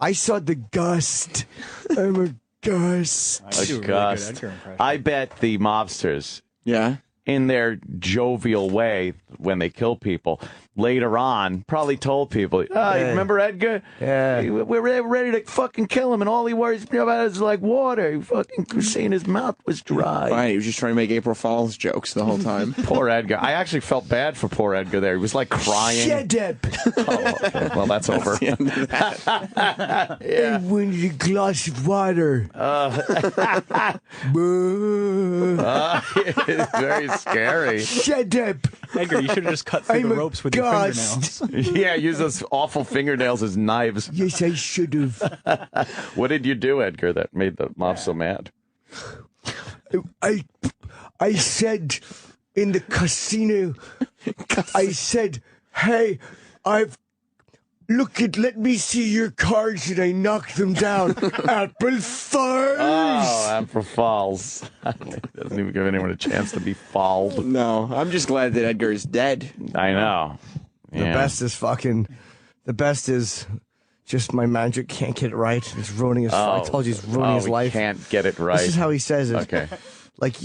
I saw the ghost. I'm a ghost. I do a really good Gust. Edgar impression. I bet the mobsters, Yeah. in their jovial way when they kill people, later on probably told people, oh, you remember Edgar? Yeah. We're ready to fucking kill him, and all he worries about is like water. He fucking saying his mouth was dry. Fine, he was just trying to make April Fool's jokes the whole time. Poor Edgar. I actually felt bad for poor Edgar there. He was like crying. Shut up. Oh, okay. Well, that's over. The end of that. I wanted a glass of water. Boo. It's very scary. Shut up. Edgar, you should have just cut through I'm the a ropes with your ghost. fingernails. Yeah, use those awful fingernails as knives. Yes, I should have. What did you do, Edgar, that made the mob so mad? I said in the casino, I said, hey, let me see your cards, and I knock them down. April Fools. Oh, April Fools. Doesn't even give anyone a chance to be fouled. No, I'm just glad that Edgar is dead. I know. The best is just my manager can't get it right. It's ruining his. I told you, it's ruining his life. Can't get it right. This is how he says it. Okay. Like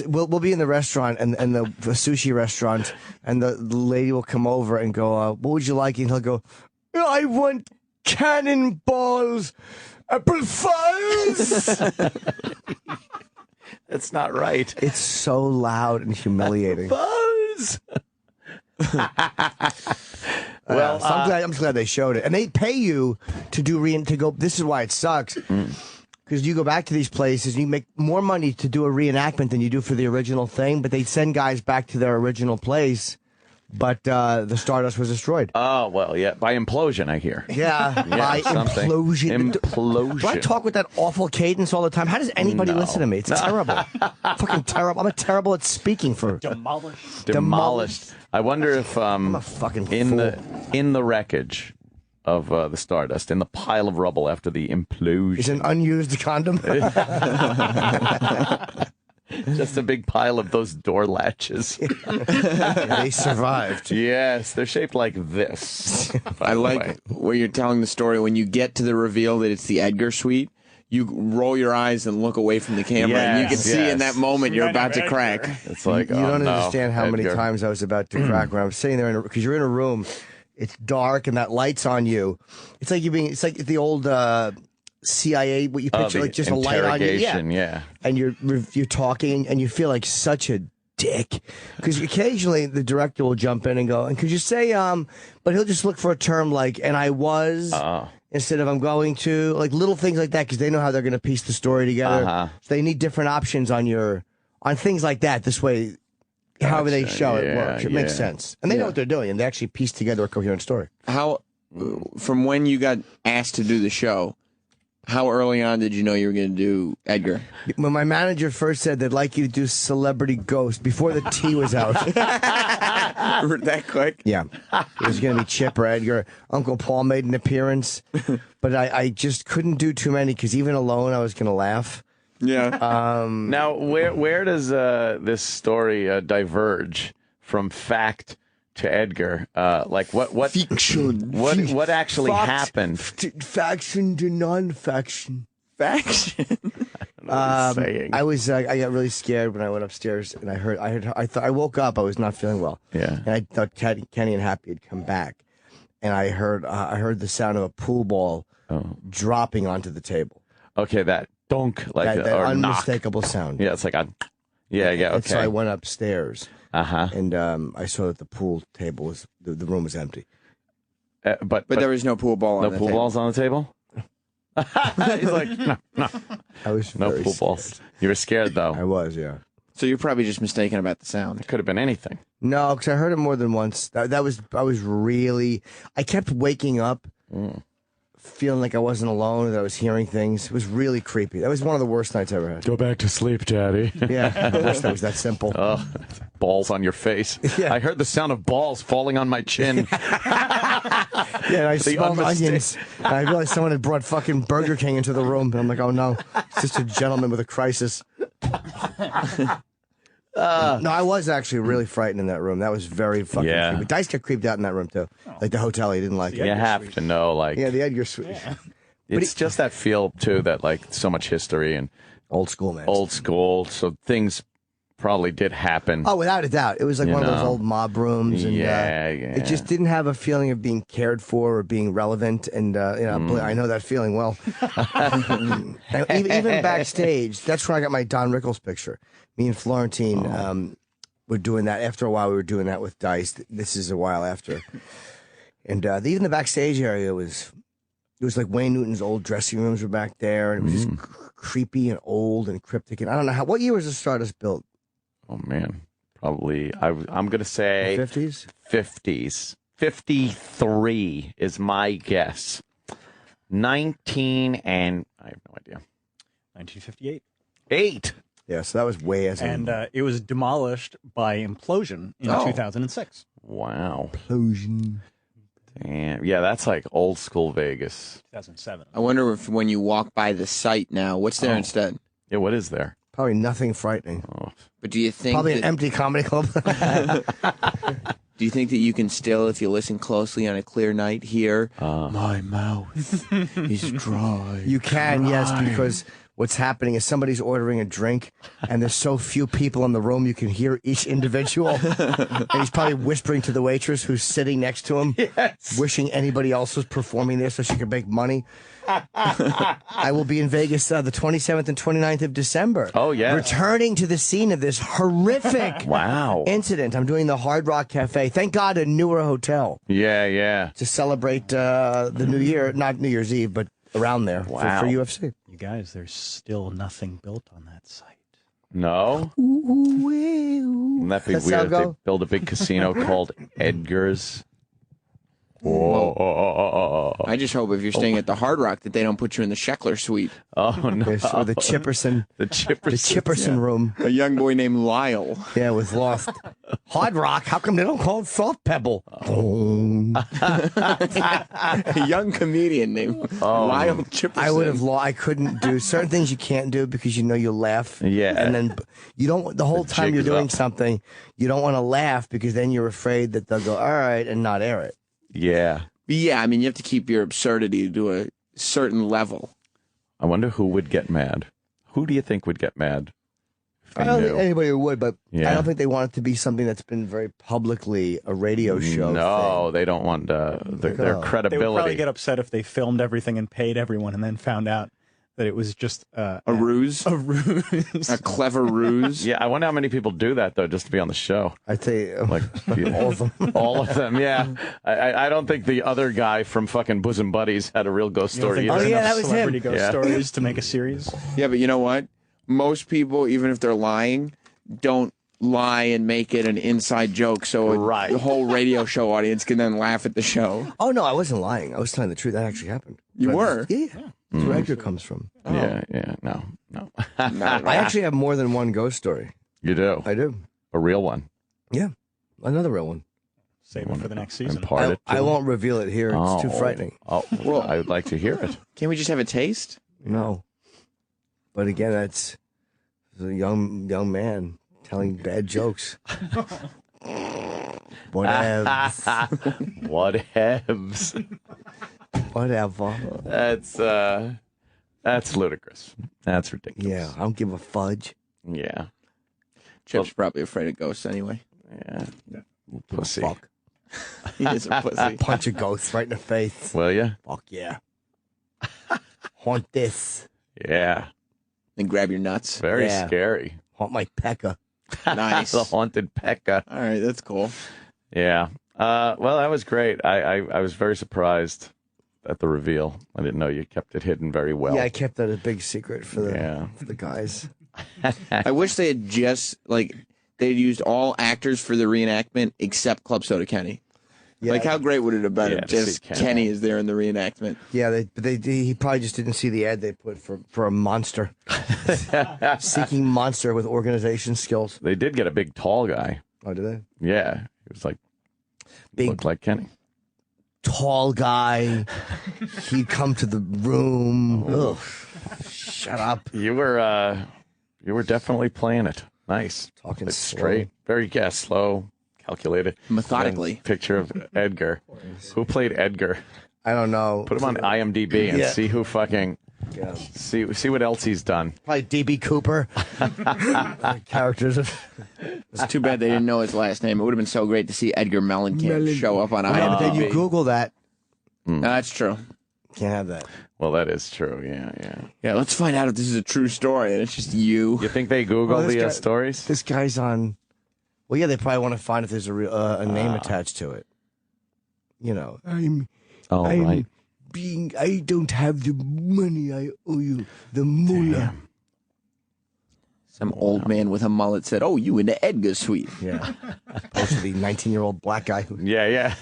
we'll be in the restaurant and the sushi restaurant, and the lady will come over and go, "What would you like?" And he'll go, "I want cannonballs, April Fools." That's not right. It's so loud and humiliating. Buzz. Well, I'm just glad they showed it, and they pay you to go. This is why it sucks. Because you go back to these places and you make more money to do a reenactment than you do for the original thing, but they send guys back to their original place, but the Stardust was destroyed. Oh, well, yeah, by implosion, I hear. Yeah, by something. implosion. Implosion. Do I talk with that awful cadence all the time? How does anybody listen to me? It's terrible. Fucking terrible. I'm terrible at speaking for... Demolished. I wonder if I'm a fucking in the wreckage of the Stardust, in the pile of rubble after the implosion. Is an unused condom? Just a big pile of those door latches. They survived. Yes, they're shaped like this. I like where you're telling the story. When you get to the reveal that it's the Edgar suite, you roll your eyes and look away from the camera, and you can see in that moment you're about to crack. It's like, you don't understand how many times I was about to crack when I was sitting there, because you're in a room, it's dark, and that light's on you. It's like it's like the old CIA, what you picture, like just a light on you. Yeah. And you're talking, and you feel like such a dick, because occasionally the director will jump in and go, and could you say, but he'll just look for a term like, and I was, instead of I'm going to, like little things like that, because they know how they're going to piece the story together. So they need different options on things like that. This way, however they show it works. It makes sense. And they know what they're doing, and they actually piece together a coherent story. How, from when you got asked to do the show, how early on did you know you were going to do Edgar? When my manager first said they'd like you to do Celebrity Ghost, before the T was out. That quick? Yeah. It was going to be Chip or Edgar. Uncle Paul made an appearance, but I just couldn't do too many, because even alone I was going to laugh. Yeah. Now, where does this story diverge from fact to Edgar? Like what fiction? What actually happened? Faction to non-faction. Faction. I got really scared when I went upstairs, and I woke up. I was not feeling well. Yeah. And I thought Kenny and Happy had come back, and I heard the sound of a pool ball dropping onto the table. Okay, that dunk, like that or unmistakable knock. sound. Yeah, it's like a. Yeah. Okay. And so I went upstairs. Uh-huh. And I saw that the pool table was the room was empty. But there was no pool ball on the table. No pool balls on the table? He's like, no. I was no very pool balls. You were scared, though. I was, yeah. So you're probably just mistaken about the sound. It could have been anything. No, because I heard it more than once. I kept waking up feeling like I wasn't alone, that I was hearing things. It was really creepy. That was one of the worst nights I ever had. Go back to sleep, Daddy. Yeah, I wish that was that simple. Balls on your face. Yeah. I heard the sound of balls falling on my chin. Yeah, and I smelled onions. And I realized someone had brought fucking Burger King into the room. And I'm like, oh no, it's just a gentleman with a crisis. No, I was actually really frightened in that room. That was very fucking creepy. Dice got creeped out in that room too. Like the hotel, he didn't like it. You have to know, like... Yeah, the Edgar suite. Yeah. It's just that feel, too, that, like, so much history and... Old school, man. Old school, so things probably did happen. Oh, without a doubt. It was like one of those old mob rooms. And, it just didn't have a feeling of being cared for or being relevant. And, I know that feeling well. And even backstage, that's where I got my Don Rickles picture. Me and Florentine were doing that. After a while, we were doing that with Dice. This is a while after. And even the backstage area it was like Wayne Newton's old dressing rooms were back there. And it was just creepy and old and cryptic. And I don't know what year was the Stardust built? Oh, man. Probably, I'm going to say... 50s? 50s. 53 is my guess. 19 and... I have no idea. 1958. 8! Yeah, so that was way as... And it was demolished by implosion in 2006. Wow. Implosion. Damn. Yeah, that's like old school Vegas. 2007. I wonder if when you walk by the site now, what's there instead? Yeah, what is there? Probably nothing frightening. Oh. But do you think Probably an empty comedy club. Do you think that you can still, if you listen closely on a clear night, hear my mouth is dry? You can, yes, because what's happening is somebody's ordering a drink, and there's so few people in the room, you can hear each individual. And he's probably whispering to the waitress who's sitting next to him, wishing anybody else was performing there so she could make money. I will be in Vegas the 27th and 29th of December. Oh, yeah. Returning to the scene of this horrific incident. I'm doing the Hard Rock Cafe. Thank God, a newer hotel. Yeah, yeah. To celebrate the New Year, not New Year's Eve, but around there for UFC. You guys, there's still nothing built on that site. No? Wouldn't that be That's weird how if it they go? build a big casino called Edgar's? I just hope if you're staying at the Hard Rock that they don't put you in the Sheckler suite. Oh, no. Yes, or the Chipperson. The Chipperson room. A young boy named Lyle. Yeah, with Loft. Hard Rock, how come they don't call it Soft Pebble? A young comedian named Lyle Chipperson. I would have I couldn't do certain things you can't do because you know you'll laugh. Yeah. And then you don't, the whole time jig you're is doing up. something, you don't want to laugh because then you're afraid that they'll go, all right, and not air it. Yeah. Yeah, I mean, you have to keep your absurdity to a certain level. I wonder who would get mad. Who do you think would get mad? If I they don't knew? think anybody would, but Yeah. I don't think they want it to be something that's been very publicly a radio show. No, thing. they don't want their They would credibility. probably get upset if they filmed everything and paid everyone and then found out that it was just A ruse? a ruse. A clever ruse? Yeah, I wonder how many people do that though, just to be on the show. I'd say Like all of them. all of them. Yeah, I don't think the other guy from fucking Bosom Buddies had a real ghost You don't story. think either. there's yeah, enough that was celebrity him. ghost Yeah. stories to make a series? Yeah, but you know what? Most people, even if they're lying, don't lie and make it an inside joke so Right. the whole radio show audience can then laugh at the show. Oh, no, I wasn't lying. I was telling the truth. That actually happened. You But- were? Yeah. That's where Edgar comes from. Yeah, no. I actually have more than one ghost story. You do I do. a real one. Yeah. Another real one. Save it for the next season. Impart it. I won't reveal it here. It's too frightening. Oh, well, I would like to hear it. Can't we just have a taste? No. But again, that's a young man telling bad jokes. Whatever. Whatevs. Whatever. That's ludicrous. That's ridiculous. Yeah, I don't give a fudge. Yeah. Chip's probably afraid of ghosts anyway. Yeah. Pussy. Fuck. He is a pussy. Punch a ghost right in the face. Will you? Fuck yeah. Haunt this. Yeah. Then grab your nuts. Very Yeah. scary. Haunt my pecker. Nice. The haunted Pekka. All right, that's cool. Yeah. Well, that was great. I was very surprised at the reveal. I didn't know you kept it hidden very well. Yeah, I kept that a big secret for the Yeah. guys. I wish they had just, like, they'd used all actors for the reenactment except Club Soda Kenny. Yeah, Like, how great would it have been Yeah, if to see just Kenny. Kenny is there in the reenactment? yeah. He probably just didn't see the ad they put for a monster, seeking monster with organization skills. They did get a big, tall guy. Oh, did they? Yeah. He was like, Big, looked like Kenny. tall guy. He'd come to the room. Ugh. Shut up. You were definitely playing it. Nice. Talking But slow. straight. Very, slow, calculated. Methodically. And picture of Edgar. Who played Edgar? I don't know. Put him on IMDb and Yeah. see who fucking Yeah. see what else he's done. Probably DB Cooper. Characters of. It's too bad they didn't know his last name. It would have been so great to see Edgar Mellencamp show up on Yeah, but then you IMDb. Google that. No, that's true. Can't have that. Well, that is true. Yeah. Yeah, let's find out if this is a true story and it's just you. You think they Google Well, this the guy- stories? This guy's on. Well, yeah, they probably want to find if there's a real a name attached to it. You know, I'm Oh, right. I don't have the money I owe you. The mullah. Some old man with a mullet said, "Oh, you into Edgar suite?" Yeah. Opposed to the 19-year-old black guy who. Yeah.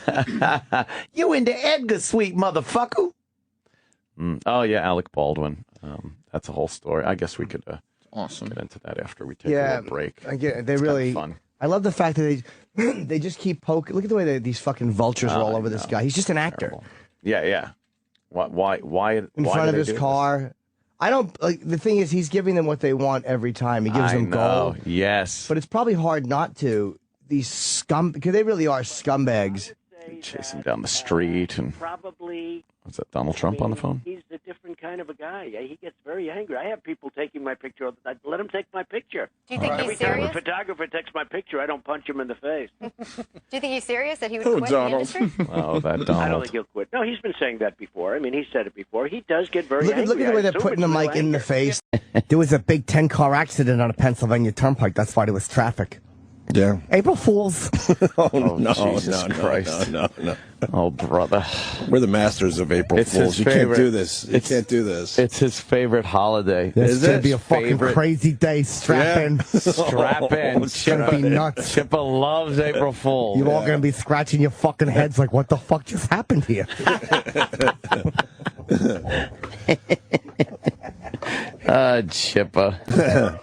You into Edgar, sweet motherfucker? Oh yeah, Alec Baldwin. That's a whole story. I guess we could Awesome. get into that after we take a Yeah, little break. I get. They It's really. kinda fun. I love the fact that They just keep poking. Look at the way these fucking vultures are all over this guy. He's just an actor. Terrible. Yeah. Why in front of his car? I don't like. The thing is, he's giving them what they want every time. He gives them gold. Yes, but it's probably hard not to. These scum, because they really are scumbags. Chase him down the street and probably. What's that? Donald Trump on the phone? He's a different kind of a guy. He gets very angry. I have people taking my picture. I let him take my picture. Do you think Every he's serious? time a photographer takes my picture, I don't punch him in the face. Do you think he's serious that he would quit the industry? Oh, that Donald. I don't think he'll quit. No, he's been saying that before. I mean, he said it before. He does get very angry. Look at the way they're putting the mic in the face. There was a big 10-car accident on a Pennsylvania turnpike. That's why there was traffic. Yeah. April Fools. No, Jesus Christ. No. Oh, brother. We're the masters of April Fools. You can't do this. You can't do this. It's his favorite holiday. This is going to be a fucking crazy day. Strap in. Strap in. It's going to be nuts. Chippa loves April Fool. You're all going to be scratching your fucking heads like, what the fuck just happened here? Chippa.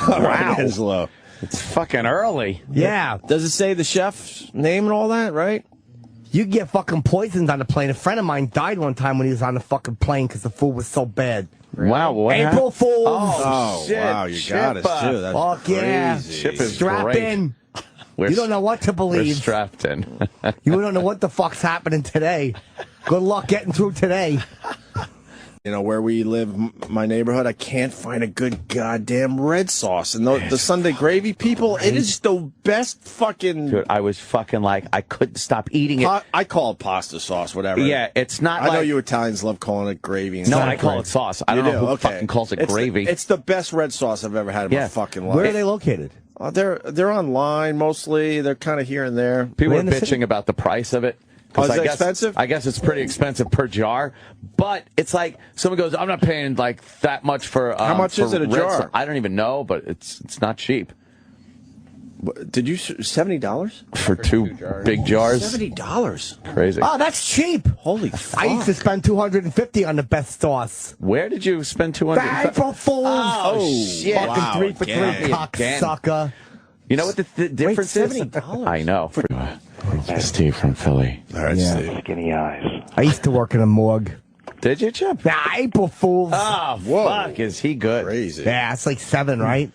Wow. It's low. It's fucking early. Yeah. Does it say the chef's name and all that, right? You get fucking poisoned on the plane. A friend of mine died one time when he was on the fucking plane because the food was so bad. Wow. What April Fools. Oh, shit. wow. You got us, too. That's fuck yeah. crazy. Chip is Strap great. in. You don't know what to believe. We're strapped in. You don't know what the fuck's happening today. Good luck getting through today. You know, where we live, my neighborhood, I can't find a good goddamn red sauce. And the Sunday gravy people, it is the best fucking... Dude, I was fucking like, I couldn't stop eating it. I call it pasta sauce, whatever. Yeah, it's not I know you Italians love calling it gravy. No, I call it sauce. I don't know who Okay. fucking calls it gravy. It's the best red sauce I've ever had in my fucking life. Where are they located? They're online mostly. They're kind of here and there. People are bitching about the price of it. Oh, is it expensive? I guess it's pretty expensive per jar, but it's like someone goes, "I'm not paying like that much for." How much is it a jar? I don't even know, but it's not cheap. Did you $70 for two big jars? $70. Crazy. Oh, that's cheap. Holy fuck! I used to spend $250 on the best sauce. Where did you spend $200? April Fools. Oh shit! Fucking 3 for 3, cocksucker. You know what the difference is? $70. I know. Steve from Philly. All right, Steve. Skinny eyes. I used to work in a morgue. Did you, Chip? Nah, April Fools. Oh, fuck. Is he good? Crazy. Yeah, it's like 7, right?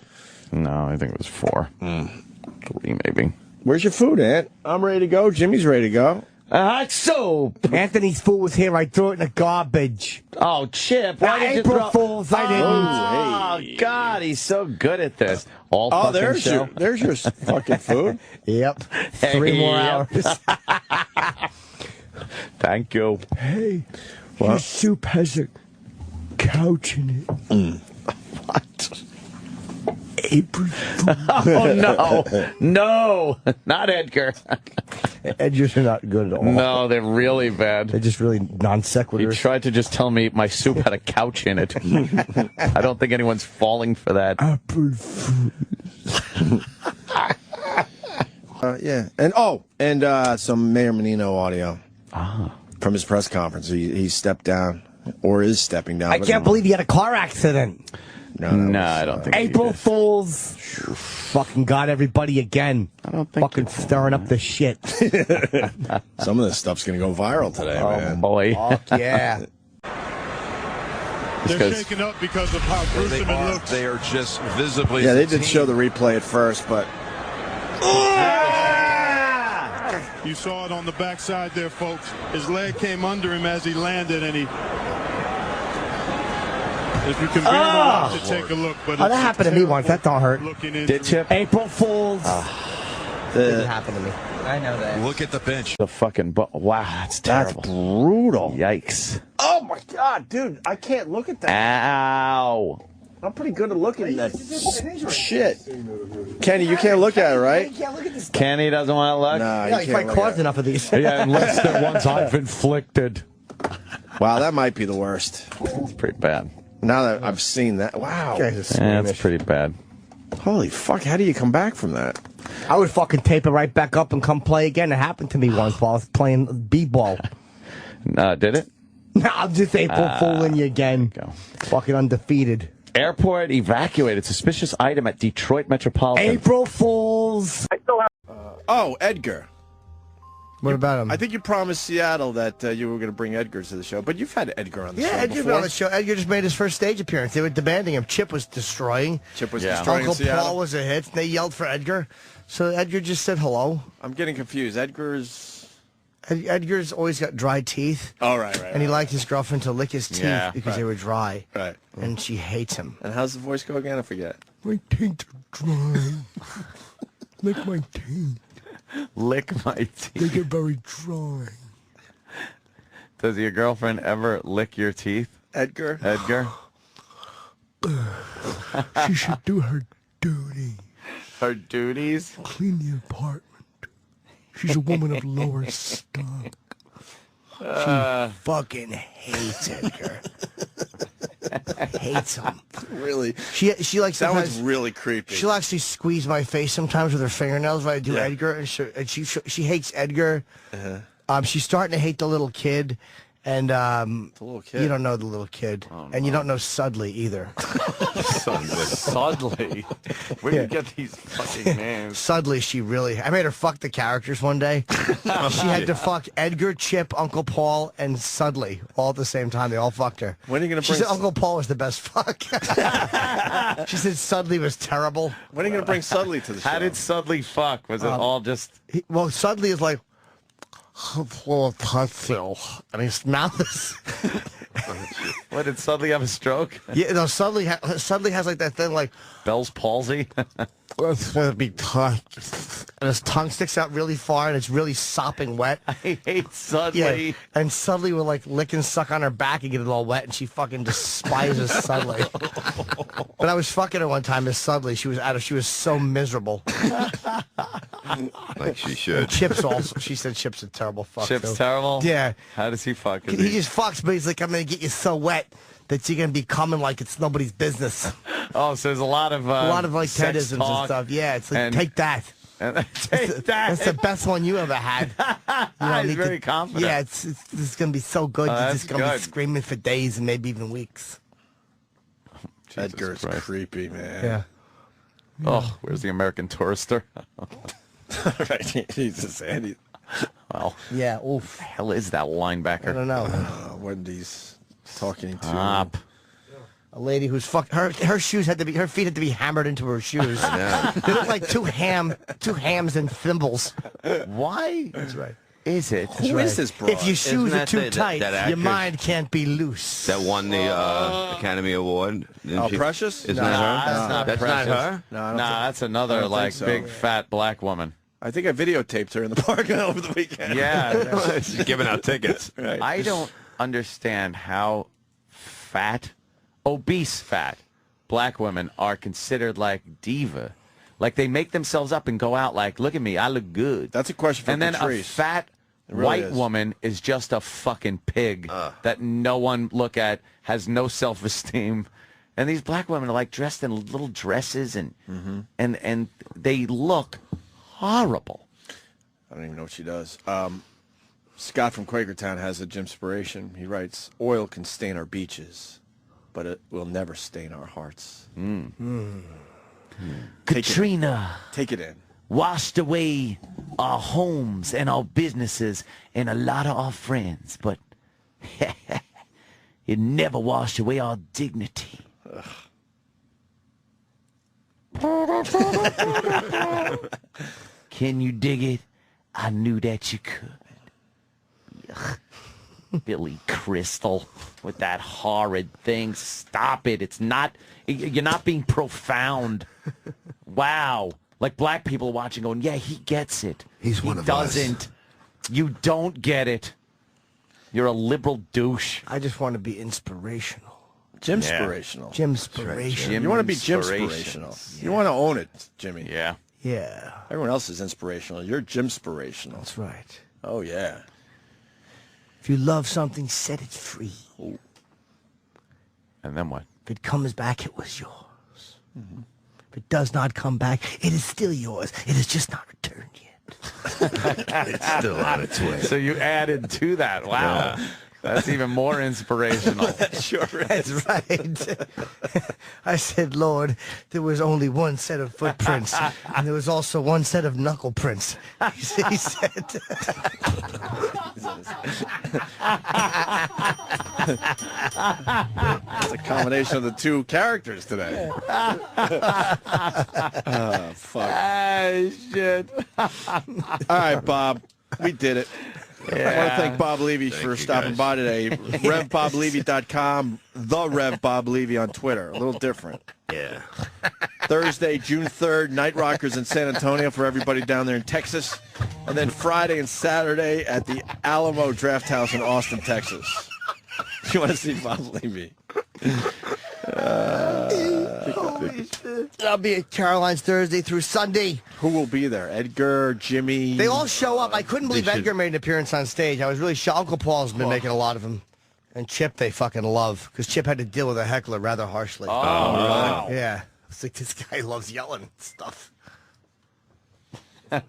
No, I think it was 4. 3, maybe. Where's your food, Aunt? I'm ready to go. Jimmy's ready to go. Hot soup. Anthony's food was here. I threw it in the garbage. Oh, Chip. Why did you April throw... Fools, I didn't. Oh, God, he's so good at this. All Oh, fucking show. there's your fucking food. Yep. 3 more hours. Thank you. Hey, your soup has a couch in it. What? April Fool. Oh, no. No, not Edgar. Edgars are not good at all. No, they're really bad. They're just really non He sequiturs. tried to just tell me my soup had a couch in it. I don't think anyone's falling for that. April Fool. Yeah. And some Mayor Menino audio from his press conference. He stepped down or is stepping down. I can't believe he had a car accident. No, I don't think April he did. Fools. Fucking got everybody again. I don't think fucking stirring up the shit. Some of this stuff's going to go viral today, Oh, man. boy. Fuck yeah. They're shaken up because of how gruesome it looks. They are just visibly. Yeah, they did show the replay at first, but You saw it on the backside there, folks. His leg came under him as he landed, and he. If you can bear the watch to take a look, but that happened to me once. That don't hurt. Did Chip? April Fools. Didn't happen to me. I know that. Look at the bench. The fucking... Wow, that's terrible. that's brutal. Yikes. Oh my God, dude! I can't look at that. Ow. I'm pretty good at looking at that shit. Kenny, you can't look at it, right? Kenny doesn't want to look? Nah, Yeah, you you might can't look cause at it. enough of these. Yeah, unless the ones I've inflicted. Wow, that might be the worst. It's pretty bad. Now that I've seen that, wow. Yeah, it's pretty bad. Holy fuck! How do you come back from that? I would fucking tape it right back up and come play again. It happened to me once while I was playing b-ball. Did it? No, I'm just April fooling you again. Go. Fucking undefeated. Airport evacuated. Suspicious item at Detroit Metropolitan. April Fools. Oh, Edgar. What about him? I think you promised Seattle that you were going to bring Edgar to the show, but you've had Edgar on the show Yeah, Edgar's before. been on the show. Edgar just made his first stage appearance. They were demanding him. Chip was destroying. Destroying Uncle Seattle. Paul was a hit. And they yelled for Edgar. So Edgar just said hello. I'm getting confused. Edgar's always got dry teeth. Oh, right. And he liked his girlfriend to lick his teeth because they were dry. Right. And she hates him. And how's the voice go again? I forget. My teeth are dry. Lick my teeth. Lick my teeth. They get very dry. Does your girlfriend ever lick your teeth? Edgar? She should do her duty. Her duties? Clean the apartment. She's a woman of lower stock. She fucking hates Edgar. Hates him. Really? She likes that sometimes- one's really creepy. She'll actually squeeze my face sometimes with her fingernails when I do Edgar, and she hates Edgar. She's starting to hate the little kid, and the little kid. You don't know the little kid, and you don't know Sudley either. Sudley. Where do you get these fucking names? Sudley, I made her fuck the characters one day. She had to fuck Edgar, Chip, Uncle Paul, and Sudley all at the same time. They all fucked her. When are you going to She bring... said Uncle Paul was the best fuck. She said Sudley was terrible. When are you going to bring Sudley to the show? How did Sudley fuck? Was it all just... Well, Sudley is like... And his mouth is... What, did Sudley have a stroke? Yeah, no, Sudley has like that thing like... Bell's palsy? It's going to be tough. And his tongue sticks out really far, and it's really sopping wet. I hate Sudley. Yeah, and Sudley will like lick and suck on her back and get it all wet, and she fucking despises Sudley. But I was fucking her one time as Sudley. She was so miserable. Like she should. And Chip's also. She said Chip's a terrible fuck. Chip's too. terrible? Yeah. How does he fuck? He just fucks, but he's like, I'm gonna get you so wet that you're gonna be coming like it's nobody's business. Oh, so there's a lot of like sex tedisms talk and stuff. Yeah, it's like take that. That's the best one you ever had. He's very confident. Yeah, it's gonna be so good. You're that's just gonna be good. screaming for days and maybe even weeks. Edgar's creepy, man. Yeah. Oh, where's the American Tourister? Right, Jesus, Andy. Well, yeah. Oof. What the hell is that linebacker? I don't know. Wendy's talking to Stop. A lady who's fucked her shoes had to be, her feet had to be hammered into her shoes. They look like two hams and thimbles. Why? That's right. Is it? Who is this broad? If your shoes are too tight, that your actress mind can't be loose. that won the Academy Award? Oh, Precious? Isn't Nah, that her? that's not Precious. her? No, I don't Nah, think- that's I another don't like think so. big fat black woman. I think I videotaped her in the park over the weekend. Yeah. She's giving out tickets. Right. I don't understand how obese fat black women are considered like diva. Like they make themselves up and go out like, look at me, I look good. That's a question for And then a Patrice. fat really white is. woman is just a fucking pig that no one look at, has no self-esteem. And these black women are like dressed in little dresses and and they look horrible. I don't even know what she does. Scott from Quakertown has a Gymspiration. He writes, oil can stain our beaches, but it will never stain our hearts. Katrina Take it in. washed away our homes and our businesses and a lot of our friends, but it never washed away our dignity. Can you dig it? I knew that you could. Ugh. Billy Crystal with that horrid thing. Stop it. It's not, you're not being profound. Wow. Like black people watching going, yeah, he gets it. He's one of us. He doesn't. You don't get it. You're a liberal douche. I just want to be inspirational. Gymspirational. Gymspirational. You want to be Gymspirational. Gymspirational. You want to own it, Jimmy. Yeah. Yeah. Everyone else is inspirational. You're Gymspirational. That's right. Oh, yeah. If you love something, set it free. And then what? If it comes back, it was yours. If it does not come back, it is still yours. It is just not returned yet. It's still on its way. So you added to that. Wow. That's even more inspirational. Sure That's right. I said, Lord, there was only one set of footprints, and there was also one set of knuckle prints. He said. It's a combination of the two characters today. Oh, fuck. Ah, shit. All right, Bob. We did it. I want to thank Bob Levy for stopping by today. RevBobLevy.com, the Rev Bob Levy on Twitter. A little different. Yeah. Thursday, June 3rd, Night Rockers in San Antonio for everybody down there in Texas. And then Friday and Saturday at the Alamo Draft House in Austin, Texas. If you want to see Bob Levy. I'll be at Caroline's Thursday through Sunday. Who will be there? Edgar, Jimmy? They all show up. I couldn't believe Edgar made an appearance on stage. I was really shocked. Uncle Paul's been making a lot of them. And Chip they fucking love, because Chip had to deal with a heckler rather harshly. Oh, wow. Yeah. It's like, this guy loves yelling and stuff.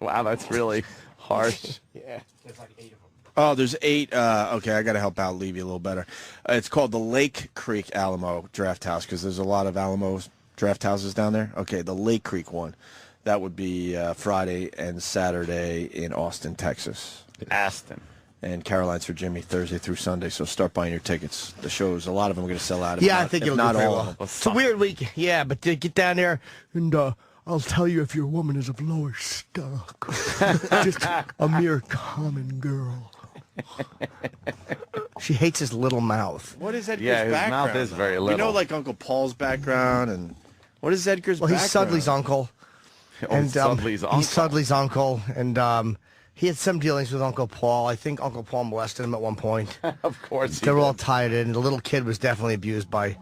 Wow, that's really harsh. Yeah. There's like 8 of them. Oh, there's 8. Okay, I got to help out Levy a little better. It's called the Lake Creek Alamo Draft House, because there's a lot of Alamo draft houses down there. Okay, the Lake Creek one. That would be Friday and Saturday in Austin, Texas. Aston. And Caroline's for Jimmy Thursday through Sunday. So start buying your tickets. The shows, a lot of them are going to sell out. Yeah, I think it'll not go very all well. of them. It's a weird week. Yeah, but to get down there And I'll tell you if your woman is of lower stock. Just a mere common girl. She hates his little mouth. What is Edgar's Yeah, his background? mouth is very though? little. We know like Uncle Paul's background, and what is Edgar's Well, background? he's Sudley's uncle. Oh, Sudley's uncle. He's Sudley's uncle, and he had some dealings with Uncle Paul. I think Uncle Paul molested him at one point. Of course he They were did. all tied in. The little kid was definitely abused by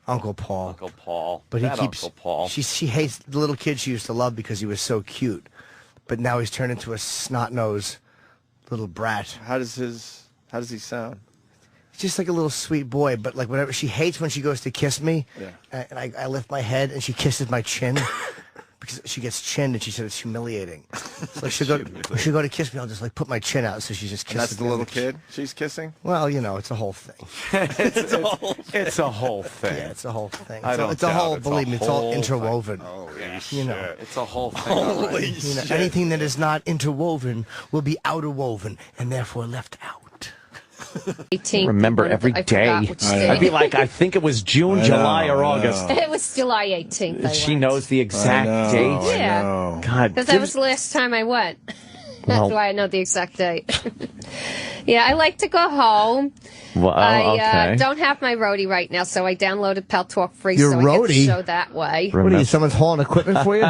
Uncle Paul. Uncle Paul. But That he keeps. Uncle Paul. She hates the little kid she used to love because he was so cute, but now he's turned into a snot-nosed little brat. How does he sound? He's just like a little sweet boy, but like whatever. She hates when she goes to kiss me, Yeah. and I lift my head and she kisses my chin. Because she gets chinned and she said it's humiliating. So she'll go to kiss me. I'll just like put my chin out, so she just And kisses that's the me on little chin. kid she's kissing? Well, you know, it's a whole thing. It's a whole thing. Yeah, it's a whole thing. I don't It's a doubt whole. it's a Believe me, it's all whole interwoven. Holy You know. shit. It's a whole thing. Holy You know, anything that is not interwoven will be outer woven and therefore left out. 18th. Remember every I day. forgot which day. I'd be like, I think it was June, July, or August. It was July 18th. I She went. knows the exact date. Yeah. God, Because that was the last time I went. That's Well- why I know the exact date. Yeah, I like to go home. Well, I okay. don't have my roadie right now, so I downloaded Pal Talk Free, Your so I get the roadie? show that way. What are you? Someone's hauling equipment for you?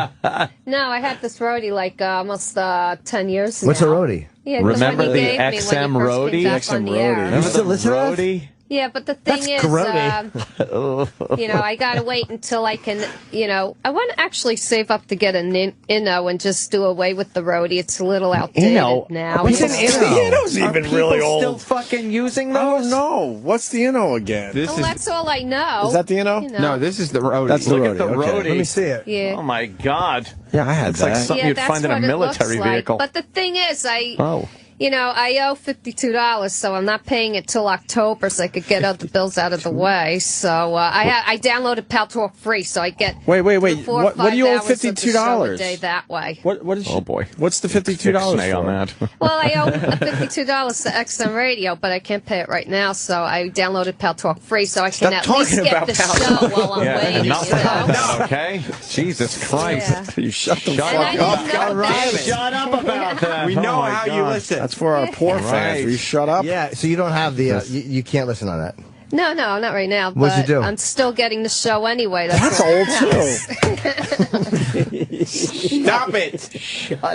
No, I had this roadie like almost 10 years What's a now. roadie? Yeah, this Remember one the he gave me when he XM first roadie? came back on the air. Remember still the listen to us? roadie? Yeah, but the thing That's is, grody. you know, I gotta wait until I can, you know, I want to actually save up to get an Inno and just do away with the roadie. It's a little outdated Inno? now. What's an It's- Inno? Inno's Are even people really still old. fucking using I don't those? know. What's the Inno again? This Well, is that's all I know. Is that the Inno? You know. no. This is the roadie. That's the Look roadie. at the Okay. roadie. Let me see it. Yeah. Oh my God! Yeah, I had It's like that. something Yeah, you'd that's find in a what it looks military like. vehicle. But the thing is, Oh. you know, I owe $52, so I'm not paying it till October, so I could get other bills out of the way. So I downloaded Pal Talk Free, so I get Wait. 4 or What 5 do you owe hours of the show a $52? day that way. What is? Oh boy! What's the $52 Ixnay for? on that. Well, I owe $52 to XM Radio, but I can't pay it right now, so I downloaded Pal Talk Free, so I can at least talking get about the Pal show while I'm waiting. enough You know? about that, okay? Jesus Christ! Yeah. You shut the And I fuck didn't up. know that. Shut up about that. We Oh know my how you God. listen. That's for our poor fans. Will you shut up? Yeah, so you don't have the. You can't listen on that. No, not right now. What'd you But do? I'm still getting the show anyway. That's all old that too. Stop it!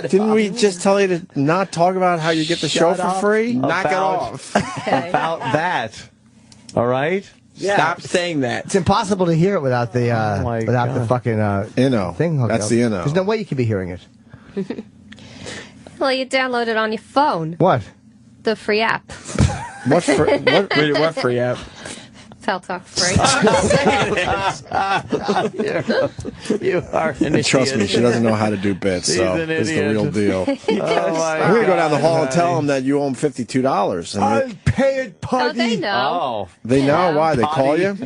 Didn't we just tell you to not talk about how you get the show for free? Knock it About- off. Okay. About that. All right. Stop saying that. It's impossible to hear it without the my without the God. fucking Inno. thing. hooked That's up. the Inno. There's no way you could be hearing it. Well, you download it on your phone, What? the free app. What free app? Pal Talk Free. You are an idiot. Trust me, she doesn't know how to do bits, so it's the real deal. Oh, my I'm gonna go down the hall and God. tell them that you owe them $52. I'll pay it, Patti. Oh, they know. They know why? They call you?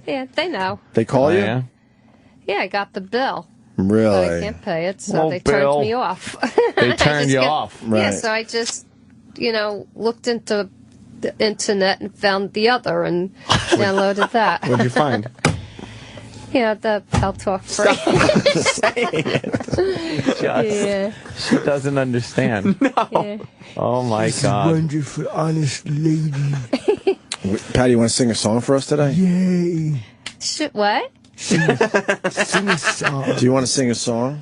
Yeah, they know. They call you? Yeah. Yeah, I got the bill. Really? But I can't pay it, so Oh, they Bill. turned me off. They turned you off. Yeah, Right. so I just, looked into the internet and found the other and downloaded that. What'd you find? Yeah, the Pal Talk Free. Yeah. She doesn't understand. Yeah. Oh, my This God. wonderful, honest lady. Patty, you want to sing a song for us today? Yay. What? Sing a song. Do you want to sing a song?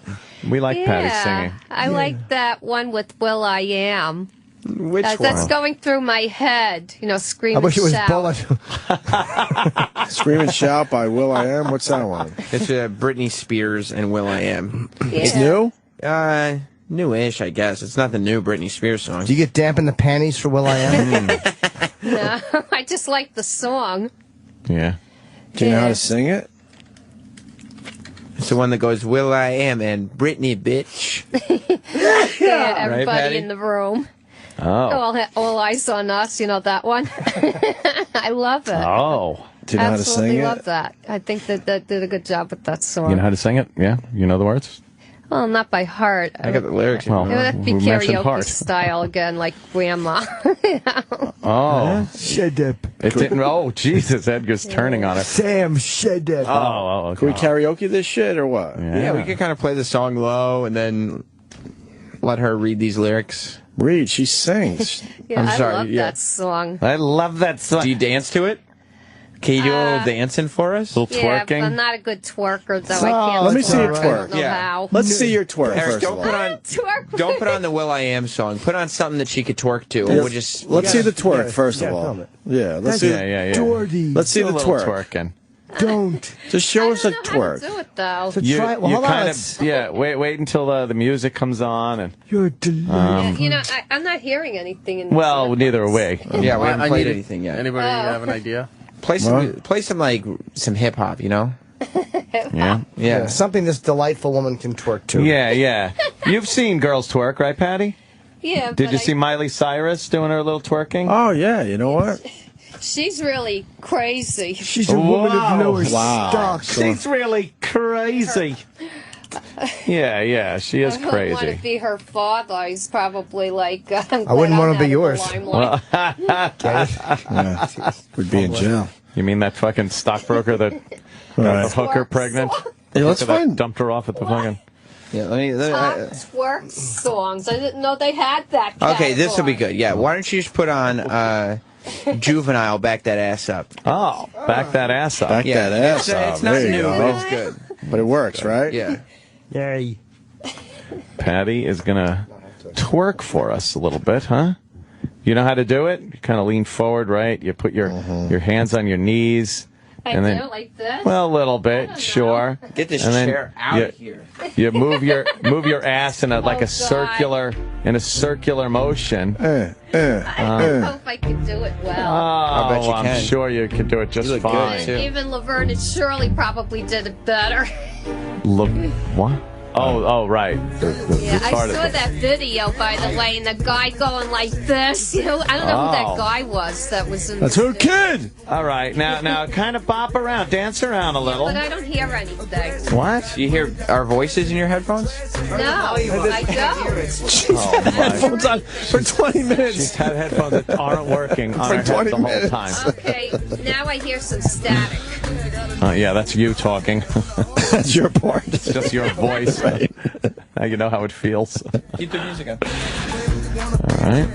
We like Patty singing. I like that one with Will I Am. Which That's one? going through my head. Scream I wish it was and shout. Bullet. Scream and Shout by Will I Am. What's that one? It's Britney Spears and Will I Am. It's new? Newish, I guess. It's not the new Britney Spears song. Do you get damp in the panties for Will I Am? No, I just like the song. Yeah. Do you know how to sing it? It's the one that goes, Will I Am and Britney, bitch. Yeah, everybody Patty? in the room. Oh. All eyes on us, that one. I love it. Oh. Do you know how to Absolutely sing love it? that. I think that did a good job with that song. You know how to sing it? Yeah? You know the words? Well, not by heart. I got the lyrics. Well, It would have to be who mentioned karaoke heart? style again, like Grandma. Oh. Shut up. It didn't. Oh, Jesus. Edgar's turning on her. Sam, shut up. Oh, okay. Can we karaoke this shit or what? Yeah, we could kind of play the song low and then let her read these lyrics. Read, she sings. Yeah, I'm sorry, I love yeah. that song. I love that song. Do you dance to it? Can you do a little dancing for us? A little Yeah, but twerking? I'm not a good twerker, though. I can't. Let me see you twerk. I don't twerk. know Yeah. how. Let's see your twerk Eric, first of don't all. put on Twerk. don't put on the Will I Am song. Put on something that she could twerk to. Yeah, We'll just let's see the twerk yeah, first of yeah, all. film it. Yeah, let's see. Yeah. Jordy. Let's see Do a the little twerk. twerking. Don't. Just show I us a don't know how twerk. to do it, though. So You, try. Well, you hold on. kind let's- of, wait until the music comes on. And You're delightful. I'm not hearing anything in well, neither are we. yeah, we haven't played need it. anything yet. Anybody have an idea? Play some hip hop, Yeah. Yeah. Something this delightful woman can twerk to. Yeah. You've seen girls twerk, right, Patty? Yeah. Did but you see Miley Cyrus doing her little twerking? Oh yeah, you know what? She's really crazy. She's a woman of lower stock. She's really crazy. Yeah, she is I wouldn't want to crazy. be her father. He's probably like. I wouldn't want to be yours. Well, Yeah. We'd be in jail. you mean that fucking stockbroker that got Right. the hooker pregnant? Hey, let's Hooker that find. dumped her off at the fucking. Yeah, let me Top twerk songs. I didn't know they had that. Okay, this will be category. good. Yeah, why don't you just put on Juvenile, Back That Ass Up. Oh, back that ass up. Back Yeah, that ass up. it's not There you new, go. but it's good. But it works, right? Yeah. Yay. Patty is gonna twerk for us a little bit, huh? You know how to do it? You kind of lean forward, right? You put your hands on your knees. I And then, do like this. well, a little bit, sure. Get this And then chair out of here. You move your ass in a God. circular motion. I hope I can do it Oh, well. bet you I'm can. sure you can do it just You look good, fine. too. Even Laverne and Shirley probably did it better. Look, what? Oh, right. Yeah, I part of saw it. that video, by the way, and the guy going like this. I don't know who that guy was that was in That's the her kid. All right, now, kind of bop around, dance around a little. But I don't hear anything. What? Do you hear our voices in your headphones? No, I don't. She's had headphones on for 20 minutes. She's had headphones that aren't working on her head 20 the whole minutes. time. Okay, now I hear some static. Yeah, that's you talking. That's your part. It's just your voice. Now you know how it feels. Keep the music on. All right.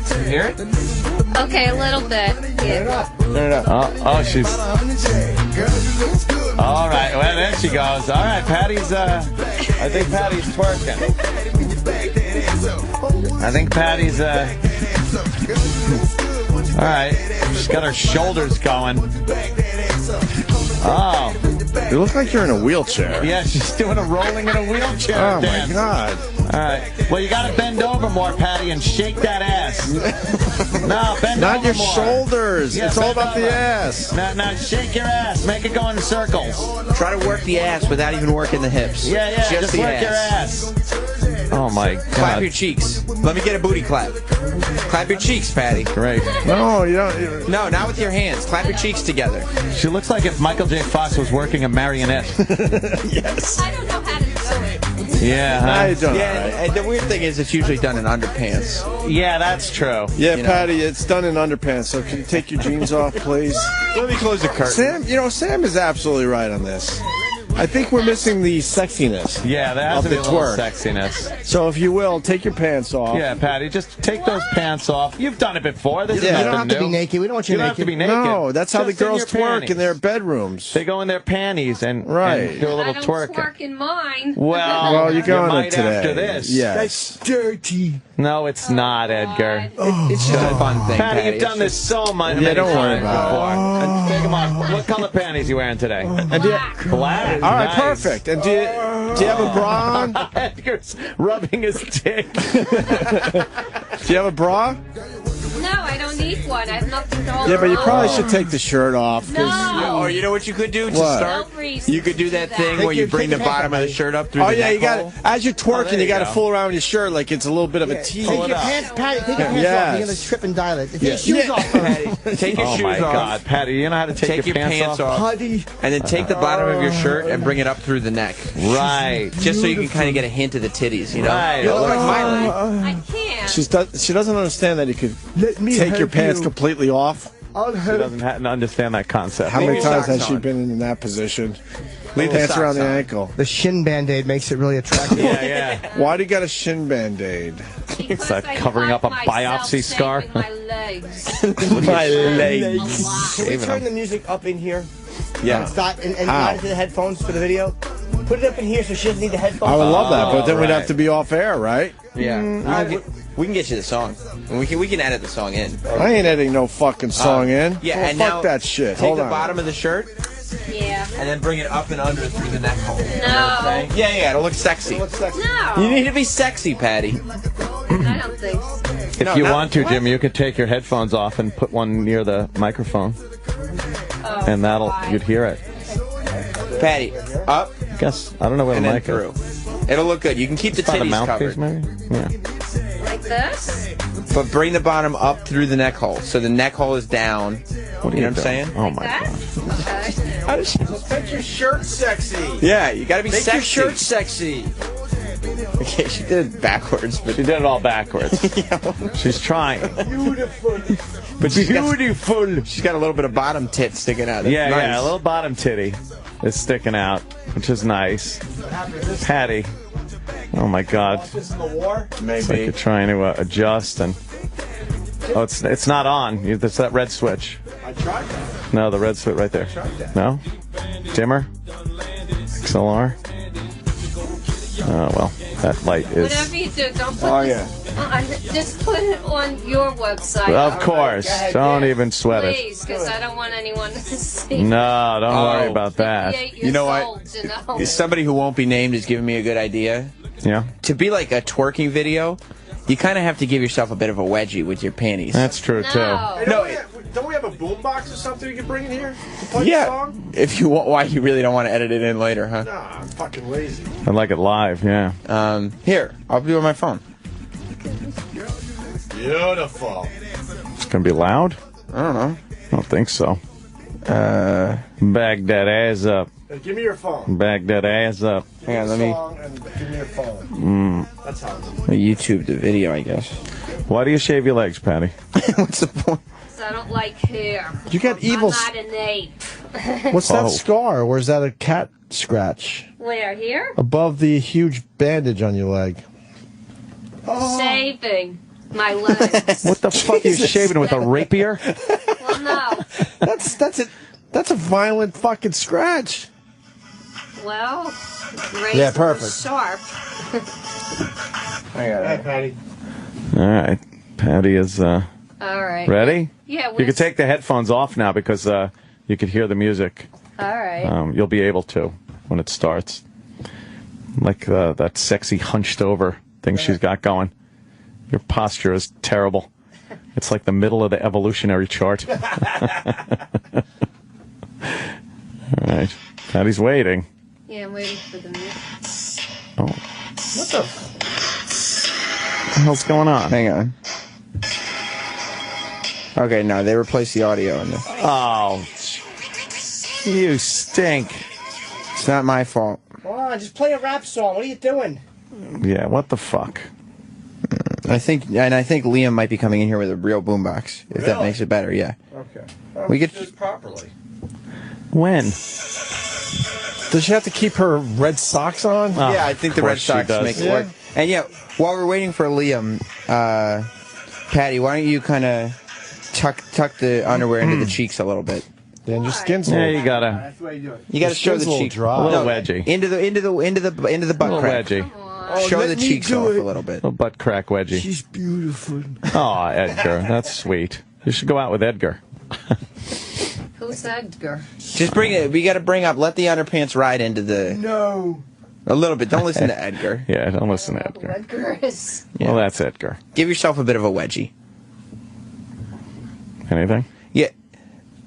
You hear it? Okay, a little bit. Yeah. Turn it up. Oh, she's. All right, well, there she goes. All right, Patty's, I think Patty's twerking. I think Patty's, all right, she's got her shoulders going. Oh. You look like you're in a wheelchair. Yeah, she's doing a rolling in a wheelchair. Oh, dance. my God. All right. Well, you got to bend over more, Patty, and shake that ass. No, bend over Not your more. shoulders. Yeah, It's all bend about the over. ass. Now, shake your ass. Make it go in circles. Try to work the ass without even working the hips. Yeah, just the work your ass. Oh, my God. Clap your cheeks. Let me get a booty clap. Clap your cheeks, Patty. Great. No, you don't. No, not with your hands. Clap your cheeks together. She looks like if Michael J. Fox was working a marionette. Yes. I don't know how to do it. Yeah, huh? Now you're doing Yeah, all right. and the weird thing is it's usually done in underpants. Yeah, that's true. Yeah, You know. Patty, it's done in underpants, so can you take your jeans off, please? Let me close the curtain. Sam is absolutely right on this. I think we're missing the sexiness. Yeah, there has of to be the a little twerk. sexiness. So if you will, take your pants off. Yeah, Patty, just take those pants off. You've done it before. This is You nothing don't have to new. be naked. We don't want you You don't naked. have to be naked. No, that's how the Just in girls your twerk panties. in their bedrooms. They go in their panties and, Right. and do a I little don't twerking. twerk in mine. Well, you're going might today. after this. Yes. Dirty. No, it's not, Edgar. It's just a fun thing, Patty, Patty. you've done this so much. Yeah, don't worry about it. And take them off. What color panties you wearing today? Black. All right, Nice. perfect. And do you have a bra on? Edgar's rubbing his dick. Do you have a bra? No, I don't need one. I have nothing to hold Yeah, but you on. probably should take the shirt off. 'Cause No. Or you know what you could do to What? start? No reason You could do to that do thing that. where you bring the bottom of the shirt up through Oh the yeah, neck you got hole. to as you're twerking, there you you got to go. fool around with your shirt like it's a little bit of a tease. Take your pants, Patty. Take your pants off. Yes. You're gonna trip and dial it. Take Yeah. your shoes Yeah. off first. Patty, take your Oh shoes my off. God, Patty, you know how to take your pants off. Putty. And then take the bottom of your shirt and bring it up through the neck. Right. Just so you can kind of get a hint of the titties, you know? Right. You look like Miley. I can't. She doesn't understand that you could Let me take your help pants you. completely off. I'll She help. doesn't understand that concept. How many your times has socks she on. been in that position? Leave the Pants around socks the on. ankle. The shin band-aid makes it really attractive. Yeah. Why do you got a shin band-aid? It's like I covering cut up a myself biopsy scar. saving my legs. My legs. Can we turn the music up in here? Yeah. Stop and How? not into the headphones for the video. Put it up in here so she doesn't need the headphones. I would love that, but then we'd right. have to be off air, right? Yeah. We can get you the song. We can edit the song in. I ain't editing no fucking song in. Yeah, Well, and fuck now that shit. Take Hold the on. bottom of the shirt Yeah. and then bring it up and under through the neck hole. No. Yeah, it'll look sexy. No. You need to be sexy, Patty. I don't think so. If No, you not- want to, Jim, you could take your headphones off and put one near the microphone, Oh, and why? you'd hear it. Patty, up I guess I don't know where and the then mic through. is. It'll look good. You can keep the Find a titties mouthpiece, covered. maybe. Yeah. Like this? But bring the bottom up through the neck hole. So the neck hole is down. What are You know you what I'm saying? Oh my That? God. Okay. Make your shirt sexy. Yeah, you gotta be Make sexy. your shirt sexy. Okay, she did it backwards, but She did it all backwards. She's trying. Beautiful. but she's got a little bit of bottom tit sticking out. That's Yeah, nice. yeah, a little bottom titty is sticking out, which is nice. Patty. Oh my God. This in the war? It's like Maybe. you're trying to adjust and. Oh, it's not on. It's that red switch. I tried that. No, the red switch right there. No? Dimmer? XLR? Oh, well, that light is. Whatever you do, don't put Oh, this on, just put it on your website. Of course. Don't even sweat it. Please, because I don't want anyone to see. No, don't worry about that. 58 You know years what? old, you know? Somebody who won't be named is giving me a good idea. Yeah? To be like a twerking video, you kind of have to give yourself a bit of a wedgie with your panties. That's true, too. No. Don't we have a boombox or something we can bring in here to play the Yeah. song? If you want, why you really don't want to edit it in later, huh? Nah, I'm fucking lazy. I like it live, yeah. Here, I'll do it on my phone. Beautiful. It's going to be loud? I don't know. I don't think so. Back that ass up. Hey, give me your phone. Back that ass up. Hang on, let me Song and give me your phone. That's how it is. YouTube the video, I guess. Why do you shave your legs, Patty? What's the point? I don't like hair. You got evil. I'm not an ape. What's that scar? Or is that a cat scratch? Where, here? Above the huge bandage on your leg. Shaving my legs. What the fuck are you shaving with a rapier? Well, no. That's a violent fucking scratch. Well, razor Yeah, perfect. was sharp. I got Hey, Patty. All right. Patty is All right. ready? Yeah. You can take the headphones off now because you could hear the music. All right. You'll be able to when it starts. Like that sexy hunched over thing she's got going. Your posture is terrible. It's like the middle of the evolutionary chart. All right. Patty's waiting. Yeah, I'm waiting for the mix. Oh. What the hell's going on? Hang on. Okay, no, they replaced the audio in this. Oh. You stink. It's not my fault. Come on, just play a rap song. What are you doing? Yeah, what the fuck? I think Liam might be coming in here with a real boombox, if that makes it better. Yeah. Okay. We could do it properly. When? Does she have to keep her red socks on? Yeah, I think the red socks make it work. And yeah, while we're waiting for Liam, Patty, why don't you kind of tuck the underwear into the cheeks a little bit? Then your skin's Yeah, little- you gotta. That's the way you do it. You gotta show the cheek. dry. A little wedgie. Into the butt A little crack. wedgie. Show let the me cheeks do off it. a little bit. A butt crack wedgie. She's beautiful. Oh, Edgar, that's sweet. You should go out with Edgar. Who's Edgar? Just bring it. We got to bring up. Let the underpants ride into the. No. A little bit. Don't listen to Edgar. Yeah, don't listen to Edgar. Edgar is. Well, that's Edgar. Give yourself a bit of a wedgie. Anything? Yeah.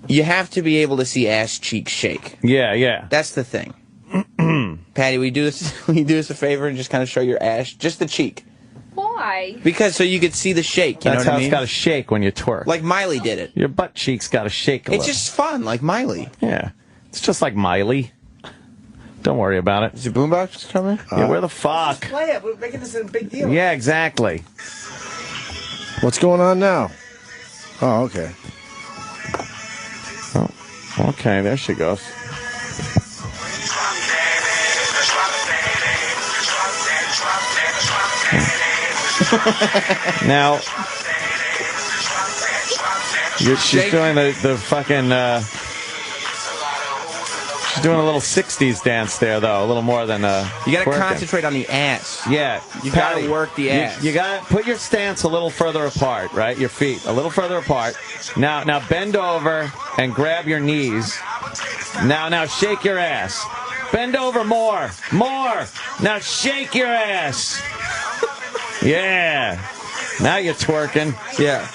You have to be able to see ass cheeks shake. Yeah, yeah. That's the thing. Patty, we do this. We do us a favor and just kind of show your ass, just the cheek, Why? because so you could see the shake. You That's know how what I mean? it's got to shake when you twerk. Like Miley did it. Your butt cheeks got to shake a It's little. just fun, like Miley. Yeah. It's just like Miley. Don't worry about it. Is the boombox coming? Yeah, where the fuck? Play it. We're making this a big deal. Yeah, exactly. What's going on now? Oh, okay. Oh, okay, there she goes. Now, she's doing the fucking, she's doing a little 60s dance there, though, a little more than, You got to twerking. concentrate on the ass. Yeah. You got Patty, to work the ass. You got to put your stance a little further apart, right? Your feet a little further apart. Now bend over and grab your knees. Now shake your ass. Bend over more. Now shake your ass. Yeah. Now you're twerking. Yeah.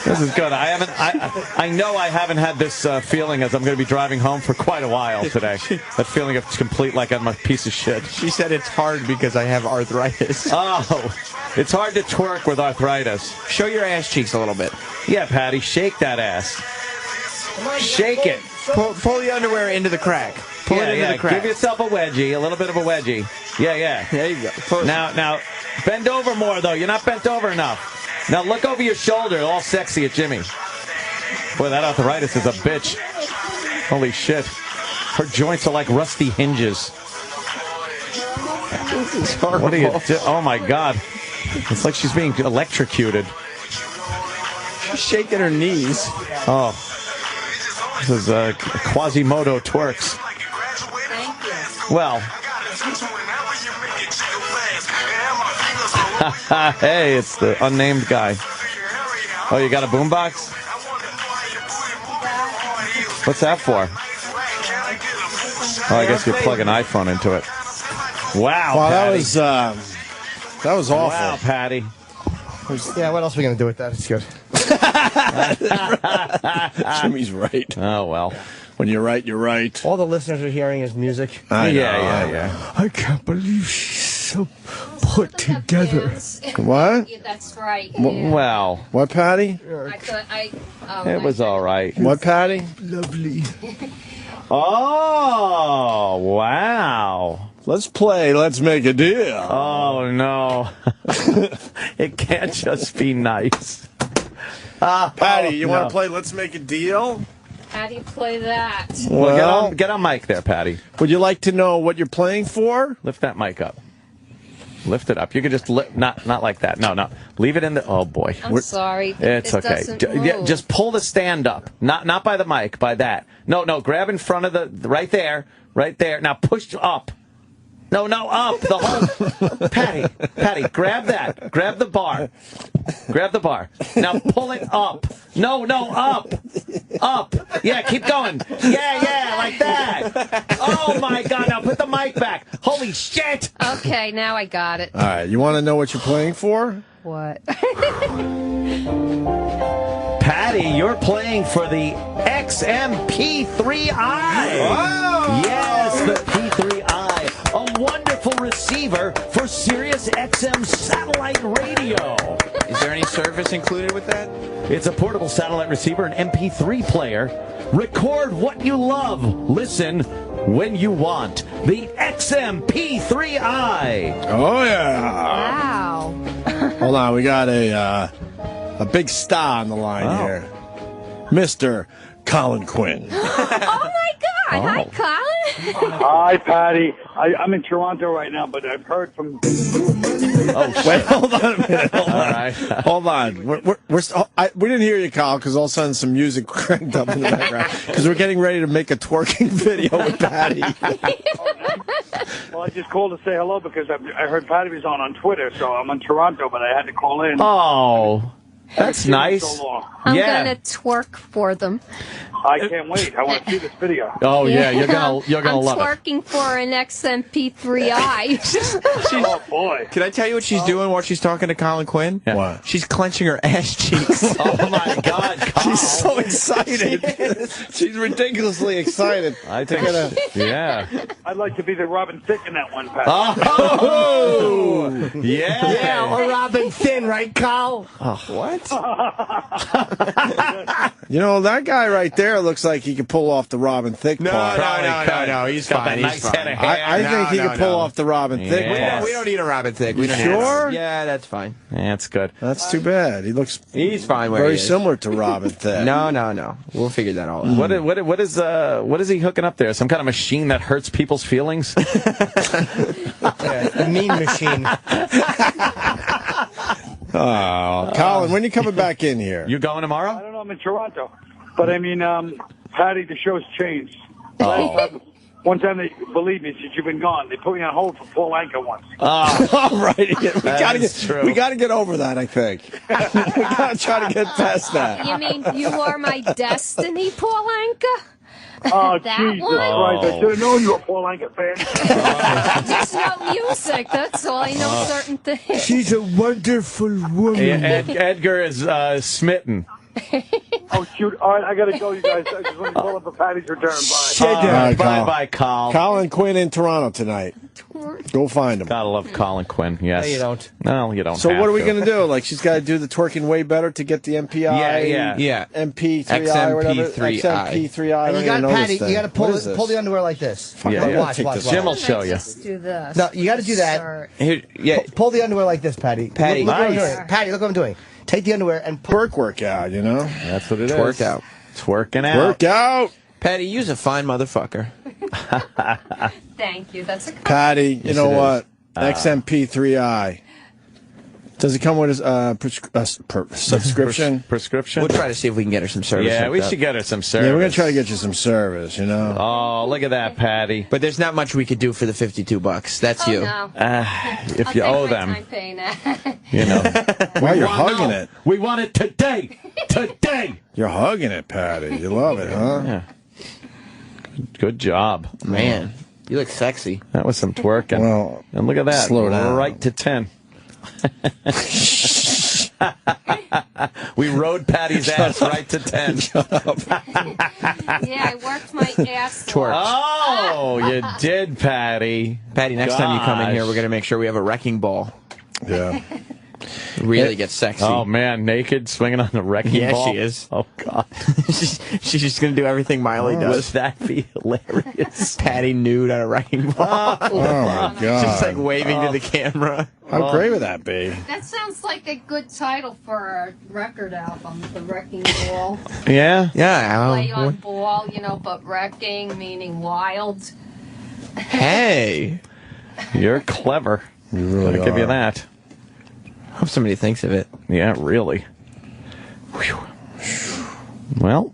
This is good. I know I haven't had this feeling as I'm going to be driving home for quite a while today. That feeling of complete like I'm a piece of shit. She said it's hard because I have arthritis. Oh, it's hard to twerk with arthritis. Show your ass cheeks a little bit. Yeah, Patty, shake that ass. Shake it. Pull the underwear into the crack. Pull it into the crack. Give yourself a wedgie, a little bit of a wedgie. Yeah. There you go. Now, bend over more, though. You're not bent over enough. Now, look over your shoulder, all sexy at Jimmy. Boy, that arthritis is a bitch. Holy shit. Her joints are like rusty hinges. This is horrible. What do you do? Oh, my God. It's like she's being electrocuted. She's shaking her knees. Oh. This is Quasimodo twerks. Well. Hey, it's the unnamed guy. Oh, you got a boombox? What's that for? Oh, I guess you plug an iPhone into it. Wow, Wow, Patty. that was awful. Wow, Patty. Yeah, what else are we going to do with that? It's good. Jimmy's right. Oh, well. When you're right, you're right. All the listeners are hearing is music. Yeah. I can't believe she's so put together. What? Yeah, that's right. Well. What, Patty? I thought It was all right. What, Patty? Lovely. Oh, wow. Let's play. Let's make a deal. Oh, no. It can't just be nice. Patty, you want no. to play Let's Make a Deal? How do you play that? Well, get on mic there, Patty. Would you like to know what you're playing for? Lift that mic up. Lift it up. You could just not like that. No. Leave it in the. Oh boy. I'm sorry. It's It okay. doesn't move. Just pull the stand up. Not by the mic. By that. No. Grab in front of the right there. Now push up. No, up the whole. Patty. Grab that. Grab the bar. Grab the bar. Now pull it up. No, up. Up. Yeah, keep going. Yeah, like that. Oh, my God. Now put the mic back. Holy shit. Okay, now I got it. All right, you want to know what you're playing for? What? Patty, you're playing for the XMP3i. Wow. Yes, the P3i, a wonderful receiver for Sirius XM satellite radio. Is there any service included with that? It's a portable satellite receiver, an MP3 player. Record what you love. Listen when you want. The XMP3i. Oh, yeah. Wow. Hold on, we got a big star on the line here. Mr. Colin Quinn. Oh, my God. Hi, Colin. Hi, Patty. I'm in Toronto right now, but I've heard from... Wait, hold on a minute. Hold on. We didn't hear you, Kyle, because all of a sudden some music cranked up in the background. Because we're getting ready to make a twerking video with Patty. Well, I just called to say hello because I heard Patty was on Twitter, so I'm in Toronto, but I had to call in. Oh, that's nice. I'm going to twerk for them. I can't wait. I want to see this video. Oh, yeah, you're gonna love it. I'm twerking for an XMP3i. Oh, boy. Can I tell you what she's doing while she's talking to Colin Quinn? Yeah. What? She's clenching her ass cheeks. Oh, my God, Kyle. She's so excited. She's ridiculously excited. I think, yeah. I'd like to be the Robin Thicke in that one, Patty. Oh, yeah. Yeah, or Robin Thin, right, Kyle? Oh, what? You know, that guy right there looks like he could pull off the Robin Thicke part. No. He's got fine. that He's nice fine. head of hair. I think he could pull off the Robin Thicke Yeah. part. We don't need a Robin Thicke. You sure? Yeah, that's fine. That's good. That's too bad. He looks He's fine where very he is. similar to Robin Thicke. No. We'll figure that all out. What is he hooking up there? Some kind of machine that hurts people's feelings? A mean machine. Oh, Colin, when are you coming back in here? You going tomorrow? I don't know. I'm in Toronto. But, I mean, Patty, the show's changed. One time, believe me, since you've been gone, they put me on hold for Paul Anka once. All right. We We got to get over that, I think. We got to try to get past that. You mean you are my destiny, Paul Anka? Oh, That Jesus one? Christ. I should have known you were a Paul Anka fan. Just know music, that's all. I know certain things. She's a wonderful woman. Edgar is smitten. Oh, shoot. All right, I got to go, you guys. I just want to call up for Patty's return. Bye. Bye, Colin. Colin Quinn in Toronto tonight. Go find him. Gotta love Colin Quinn, yes. No, you don't. No, you don't So have what are we to. going to do? Like, she's got to do the twerking way better to get the MPI? Yeah. MP3i or whatever? XMP3i. XMP3i. I And don't you got even know Patty. this thing. You got to What is this? pull the underwear like this. Yeah. Watch. Jim will show you. Let's do this. No, you got to do that. Yeah. Pull the underwear like this, Patty. Patty. Look what I'm Nice. doing. Patty, look what I'm doing. Take the underwear and Twerk workout, you know? That's what it is. Twerk out. Twerking out. Work out. Patty, you's a fine motherfucker. Thank you. That's a compliment. Patty, you know it what? XMP3i. Does it come with a subscription? Prescription? We'll try to see if we can get her some service. Yeah, we hooked up. should get her some service. Yeah, we're going to try to get you some service, you know? Oh, look at that, Patty. But there's not much we could do for the $52. That's Oh, you. no. If I'll you take owe my them, time paying that. you know. Wow, you're hugging it. We want it today. Today. You're hugging it, Patty. You love it, huh? Yeah. Good job. Man, you look sexy. That was some twerking. Well, and look at that. slow down. Right to 10. We rode Patty's ass right to 10. Yeah, I worked my ass Twerk. off. Oh, you did, Patty. Patty, next time you come in here, Gosh. we're going to make sure we have a wrecking ball. Yeah. Really get sexy. Oh, man, naked, swinging on the wrecking Yeah, ball. she is. Oh, God. She's just going to do everything Miley Would does. that be hilarious? Patty nude on a wrecking ball. Oh, my God. Just like waving to the camera. How great would that be? That sounds like a good title for a record album, The Wrecking Ball. Yeah? Yeah. Play on ball, you know, but wrecking, meaning wild. Hey. You're clever. You really I'll give you are. that. Hope somebody thinks of it. Yeah, really. Whew. Well,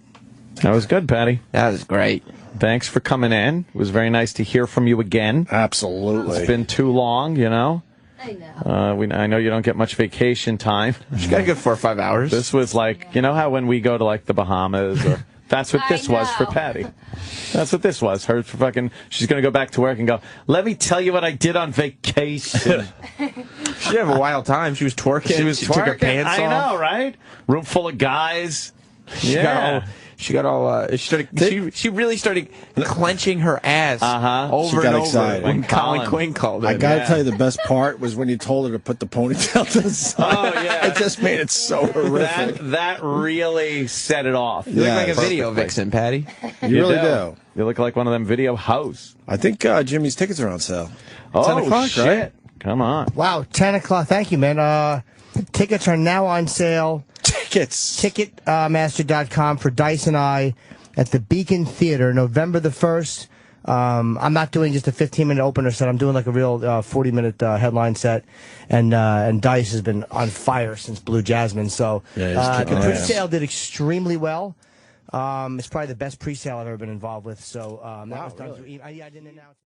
that was good, Patty. That was great. Thanks for coming in. It was very nice to hear from you again. Absolutely. It's been too long, you know. I know. I know you don't get much vacation time. She got a good 4 or 5 hours. This was like, you know how when we go to like the Bahamas or that's what this was for Patti. That's what this was. Her fucking, she's going to go back to work and go, let me tell you what I did on vacation. She had a wild time. She was twerking. She took her pants off. I know, right? Room full of guys. Yeah. She really started clenching her ass over and over when Colin Quinn called her. I gotta tell you, the best part was when you told her to put the ponytail to the side. Oh yeah, it just made it so horrific. That really set it off. You look like a video vixen, Patti. You really do. You look like one of them video hoes. I think Jimmy's tickets are on sale. Oh 10 o'clock, shit! right? Come on. Wow, 10 o'clock. Thank you, man. Tickets are now on sale. Ticketmaster.com for Dice and I at the Beacon Theater, November the 1st. I'm not doing just a 15-minute opener set. I'm doing like a real 40-minute headline set. And Dice has been on fire since Blue Jasmine. So the pre-sale did extremely well. It's probably the best pre-sale I've ever been involved with. So that was done. Really? I didn't announce.